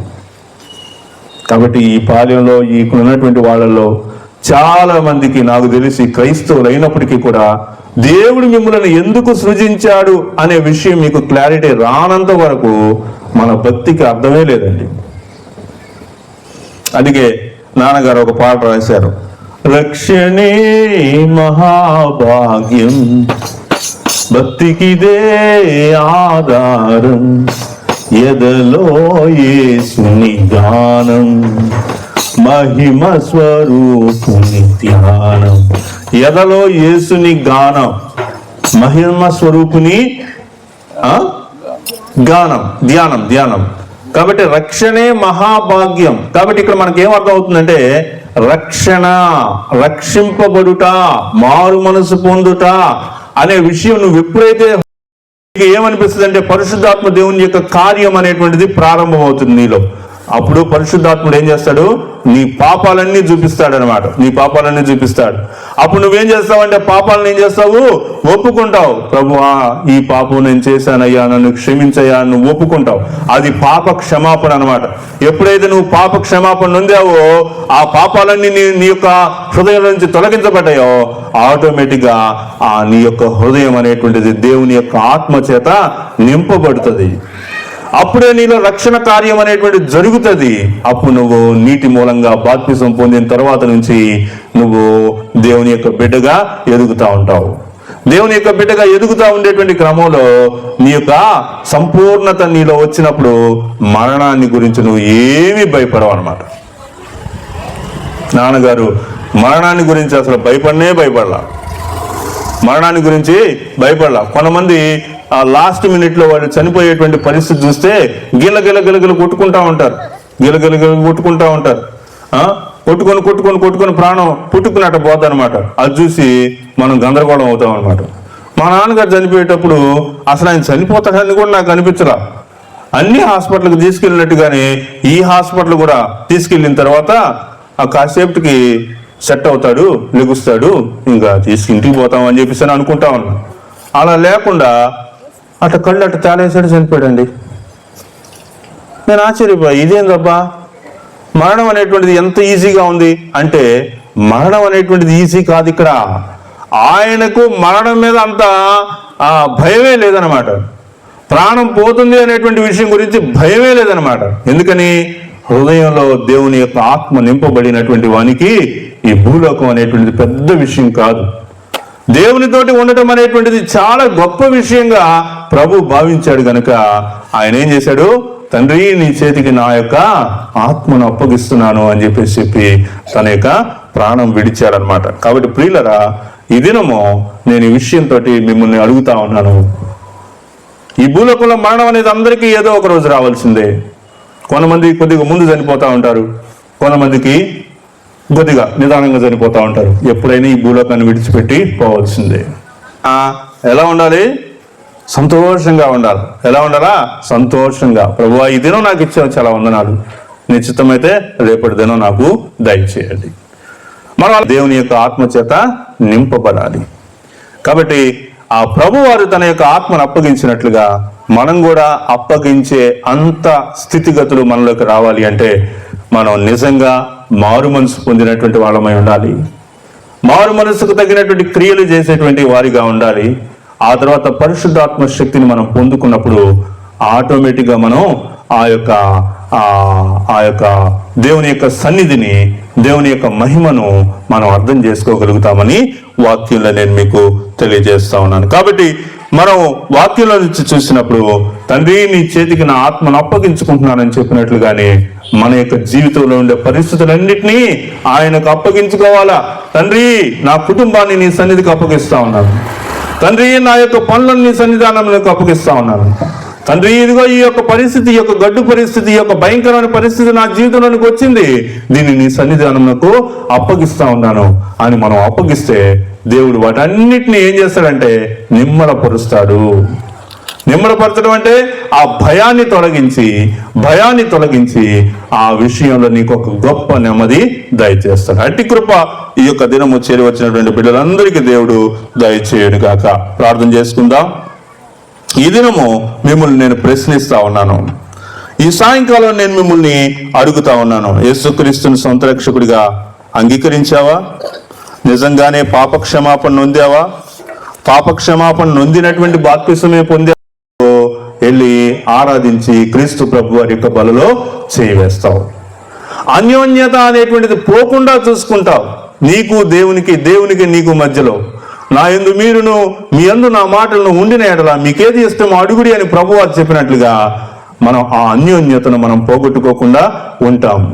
కాబట్టి ఈ పాలెంలో ఇక్కడ ఉన్నటువంటి వాళ్ళల్లో చాలా మందికి నాకు తెలిసి క్రైస్తవులు అయినప్పటికీ కూడా దేవుడు మిమ్మల్ని ఎందుకు సృజించాడు అనే విషయం మీకు క్లారిటీ రానంత వరకు మన భక్తికి అర్థమే లేదండి. అందుకే నాన్నగారు ఒక పాట రాశారు, రక్షణే మహాభాగ్యం, భక్తికిదే ఆధారం, ఎదలో యేసుని గానం, మహిమ స్వరూపుని ధ్యానం. ఎదలో యేసుని గానం, మహిమ స్వరూపుని గానం, ధ్యానం. కాబట్టి రక్షణే మహాభాగ్యం. కాబట్టి ఇక్కడ మనకి ఏమర్థం అవుతుందంటే, రక్షణ, రక్షింపబడుట, మారు మనసు పొందుట అనే విషయం నువ్వు ఎప్పుడైతే ఏమనిపిస్తుంది అంటే, పరిశుద్ధాత్మ దేవుని యొక్క కార్యం అనేటువంటిది ప్రారంభమవుతుంది నీలో. అప్పుడు పరిశుద్ధాత్ముడు ఏం చేస్తాడు? నీ పాపాలన్నీ చూపిస్తాడు అనమాట. నీ పాపాలన్నీ చూపిస్తాడు. అప్పుడు నువ్వేం చేస్తావంటే పాపాలను ఏం చేస్తావు? ఒప్పుకుంటావు. ప్రభువా, ఈ పాపం నేను చేశానయ్యా, నన్ను క్షమించయ్యా, నువ్వు ఒప్పుకుంటావు. అది పాప క్షమాపణ అనమాట. ఎప్పుడైతే నువ్వు పాప క్షమాపణ నొందావో, ఆ పాపాలన్నీ నీ యొక్క హృదయం నుంచి తొలగించబడ్డాయో, ఆటోమేటిక్గా నీ యొక్క హృదయం అనేటువంటిది దేవుని యొక్క ఆత్మ చేత నింపబడుతుంది. అప్పుడే నీలో రక్షణ కార్యం అనేటువంటిది జరుగుతుంది. అప్పుడు నువ్వు నీటి మూలంగా బాప్తిసం పొందిన తర్వాత నుంచి నువ్వు దేవుని యొక్క బిడ్డగా ఎదుగుతా ఉంటావు. దేవుని యొక్క బిడ్డగా ఎదుగుతా ఉండేటువంటి క్రమంలో నీ యొక్క సంపూర్ణత నీలో వచ్చినప్పుడు మరణాన్ని గురించి నువ్వు ఏమీ భయపడవు అనమాట. నాన్నగారు మరణాన్ని గురించి అసలు భయపడలా. మరణాన్ని గురించి భయపడలా. కొంతమంది లాస్ట్ మినిట్లో వాళ్ళు చనిపోయేటువంటి పరిస్థితి చూస్తే గిలగిల కొట్టుకుంటా ఉంటారు. కొట్టుకుంటా ఉంటారు. కొట్టుకొని ప్రాణం పుట్టుకున్నట్టు పోద్ది అనమాట. అది చూసి మనం గందరగోళం అవుతాం అనమాట. మా నాన్నగారు చనిపోయేటప్పుడు అసలు ఆయన చనిపోతాడని కూడా నాకు అనిపించలా. అన్ని హాస్పిటల్కి తీసుకెళ్ళినట్టుగానే ఈ హాస్పిటల్ కూడా తీసుకెళ్ళిన తర్వాత కాసేపటికి సెట్ అవుతాడు, లెగుస్తాడు, ఇంకా ఇంటికి పోతాం అని చెప్పేసి అనుకుంటా ఉన్నా. అలా లేకుండా అట్లా కళ్ళు అట్లా తేలేసాడు, చనిపోయాడండి. నేను ఆశ్చర్యపోయా, ఇదేందబ్బా, మరణం అనేటువంటిది ఎంత ఈజీగా ఉంది అంటే, మరణం అనేటువంటిది ఈజీ కాదు. ఇక్కడ ఆయనకు మరణం మీద అంత భయమే లేదనమాట. ప్రాణం పోతుంది అనేటువంటి విషయం గురించి భయమే లేదనమాట. ఎందుకని? హృదయంలో దేవుని యొక్క ఆత్మ నింపబడినటువంటి వానికి ఈ భూలోకం అనేటువంటిది పెద్ద విషయం కాదు. దేవునితోటి ఉండటం అనేటువంటిది చాలా గొప్ప విషయంగా ప్రభు భావించాడు గనుక ఆయన ఏం చేశాడు? తండ్రి, నీ చేతికి నా యొక్క ఆత్మను అప్పగిస్తున్నాను అని చెప్పి తన యొక్క ప్రాణం విడిచాడనమాట. కాబట్టి ప్రియులరా, ఈ దినము నేను ఈ విషయంతో మిమ్మల్ని అడుగుతా ఉన్నాను. ఈ భూలోకంలో మరణం అనేది అందరికీ ఏదో ఒక రోజు రావాల్సిందే. కొంతమంది కొద్దిగా ముందు చనిపోతూ ఉంటారు, కొంతమందికి కొద్దిగా నిదానంగా చనిపోతూ ఉంటారు. ఎప్పుడైనా ఈ భూలోకాన్ని విడిచిపెట్టి పోవాల్సిందే. ఎలా ఉండాలి? సంతోషంగా ఉండాలి. ఎలా ఉండాలా? సంతోషంగా. ప్రభువా, ఈ దినం నాకు ఇచ్చావు, చాలా వందనాలు. నిశ్చితమైతే రేపటి దినం నాకు దయచేయండి. మనం దేవుని యొక్క ఆత్మ చేత నింపబడాలి. కాబట్టి ఆ ప్రభువారు తన యొక్క ఆత్మను అప్పగించినట్లుగా మనం కూడా అప్పగించే అంత స్థితిగతులు మనలోకి రావాలి అంటే మనం నిజంగా మారు మనసు పొందినటువంటి వాళ్ళమై ఉండాలి. మారు మనసుకు తగినటువంటి క్రియలు చేసేటువంటి వారిగా ఉండాలి. ఆ తర్వాత పరిశుద్ధాత్మ శక్తిని మనం పొందుకున్నప్పుడు ఆటోమేటిక్గా మనం ఆ యొక్క దేవుని యొక్క సన్నిధిని, దేవుని యొక్క మహిమను మనం అర్థం చేసుకోగలుగుతామని వాక్యంలో నేను మీకు తెలియజేస్తా ఉన్నాను. కాబట్టి మనం వాక్యంలో నుంచి చూసినప్పుడు తండ్రి, నీ చేతికి నా ఆత్మను అప్పగించుకుంటున్నానని చెప్పినట్లుగానే మన యొక్క జీవితంలో ఉండే పరిస్థితులన్నింటినీ ఆయనకు అప్పగించుకోవాలా. తండ్రి, నా కుటుంబాన్ని నీ సన్నిధికి అప్పగిస్తా ఉన్నాను. తండ్రి, నా యొక్క పనులను నీ సన్నిధానంలోకి అప్పగిస్తా ఉన్నాను. తండ్రి, ఇదిగో ఈ యొక్క పరిస్థితి, ఈ యొక్క గడ్డు పరిస్థితి, ఈ యొక్క భయంకరమైన పరిస్థితి నా జీవితంలోనికి వచ్చింది, దీన్ని నీ సన్నిధానంలో అప్పగిస్తా ఉన్నాను అని మనం అప్పగిస్తే దేవుడు వాటన్నిటిని ఏం చేస్తాడంటే నిమ్మలపరుస్తాడు. నిమ్మలపరచడం అంటే ఆ భయాన్ని తొలగించి ఆ విషయంలో నీకు ఒక గొప్ప నెమ్మది దయచేస్తాడు. అట్టి కృప ఈ యొక్క దినము చేరి వచ్చినటువంటి బిడ్డలందరికీ దేవుడు దయచేయను గాక. ప్రార్థన చేసుకుందాం. ఈ దినము మిమ్మల్ని నేను ప్రశ్నిస్తా ఉన్నాను. ఈ సాయంకాలం నేను మిమ్మల్ని అడుగుతా ఉన్నాను, యేసుక్రీస్తుని సొంత రక్షకుడిగా అంగీకరించావా? నిజంగానే పాపక్షమాపణ నొందావా? పాపక్షమాపణ నొందినటువంటి బాప్తిసమే పొందావా? వెళ్ళి ఆరాధించి క్రీస్తు ప్రభు వారి యొక్క బలలో చేయి వేస్తావు. అన్యోన్యత అనేటువంటిది పోకుండా చూసుకుంటావు. నీకు దేవునికి నీకు మధ్యలో నా యందు మీరును, మీ యందు నా మాటలను ఉండిన ఎడల మీకేది ఇష్టమో అడుగుడి అని ప్రభువారు చెప్పినట్లుగా మనం ఆ అన్యోన్యతను మనం పోగొట్టుకోకుండా ఉంటాము.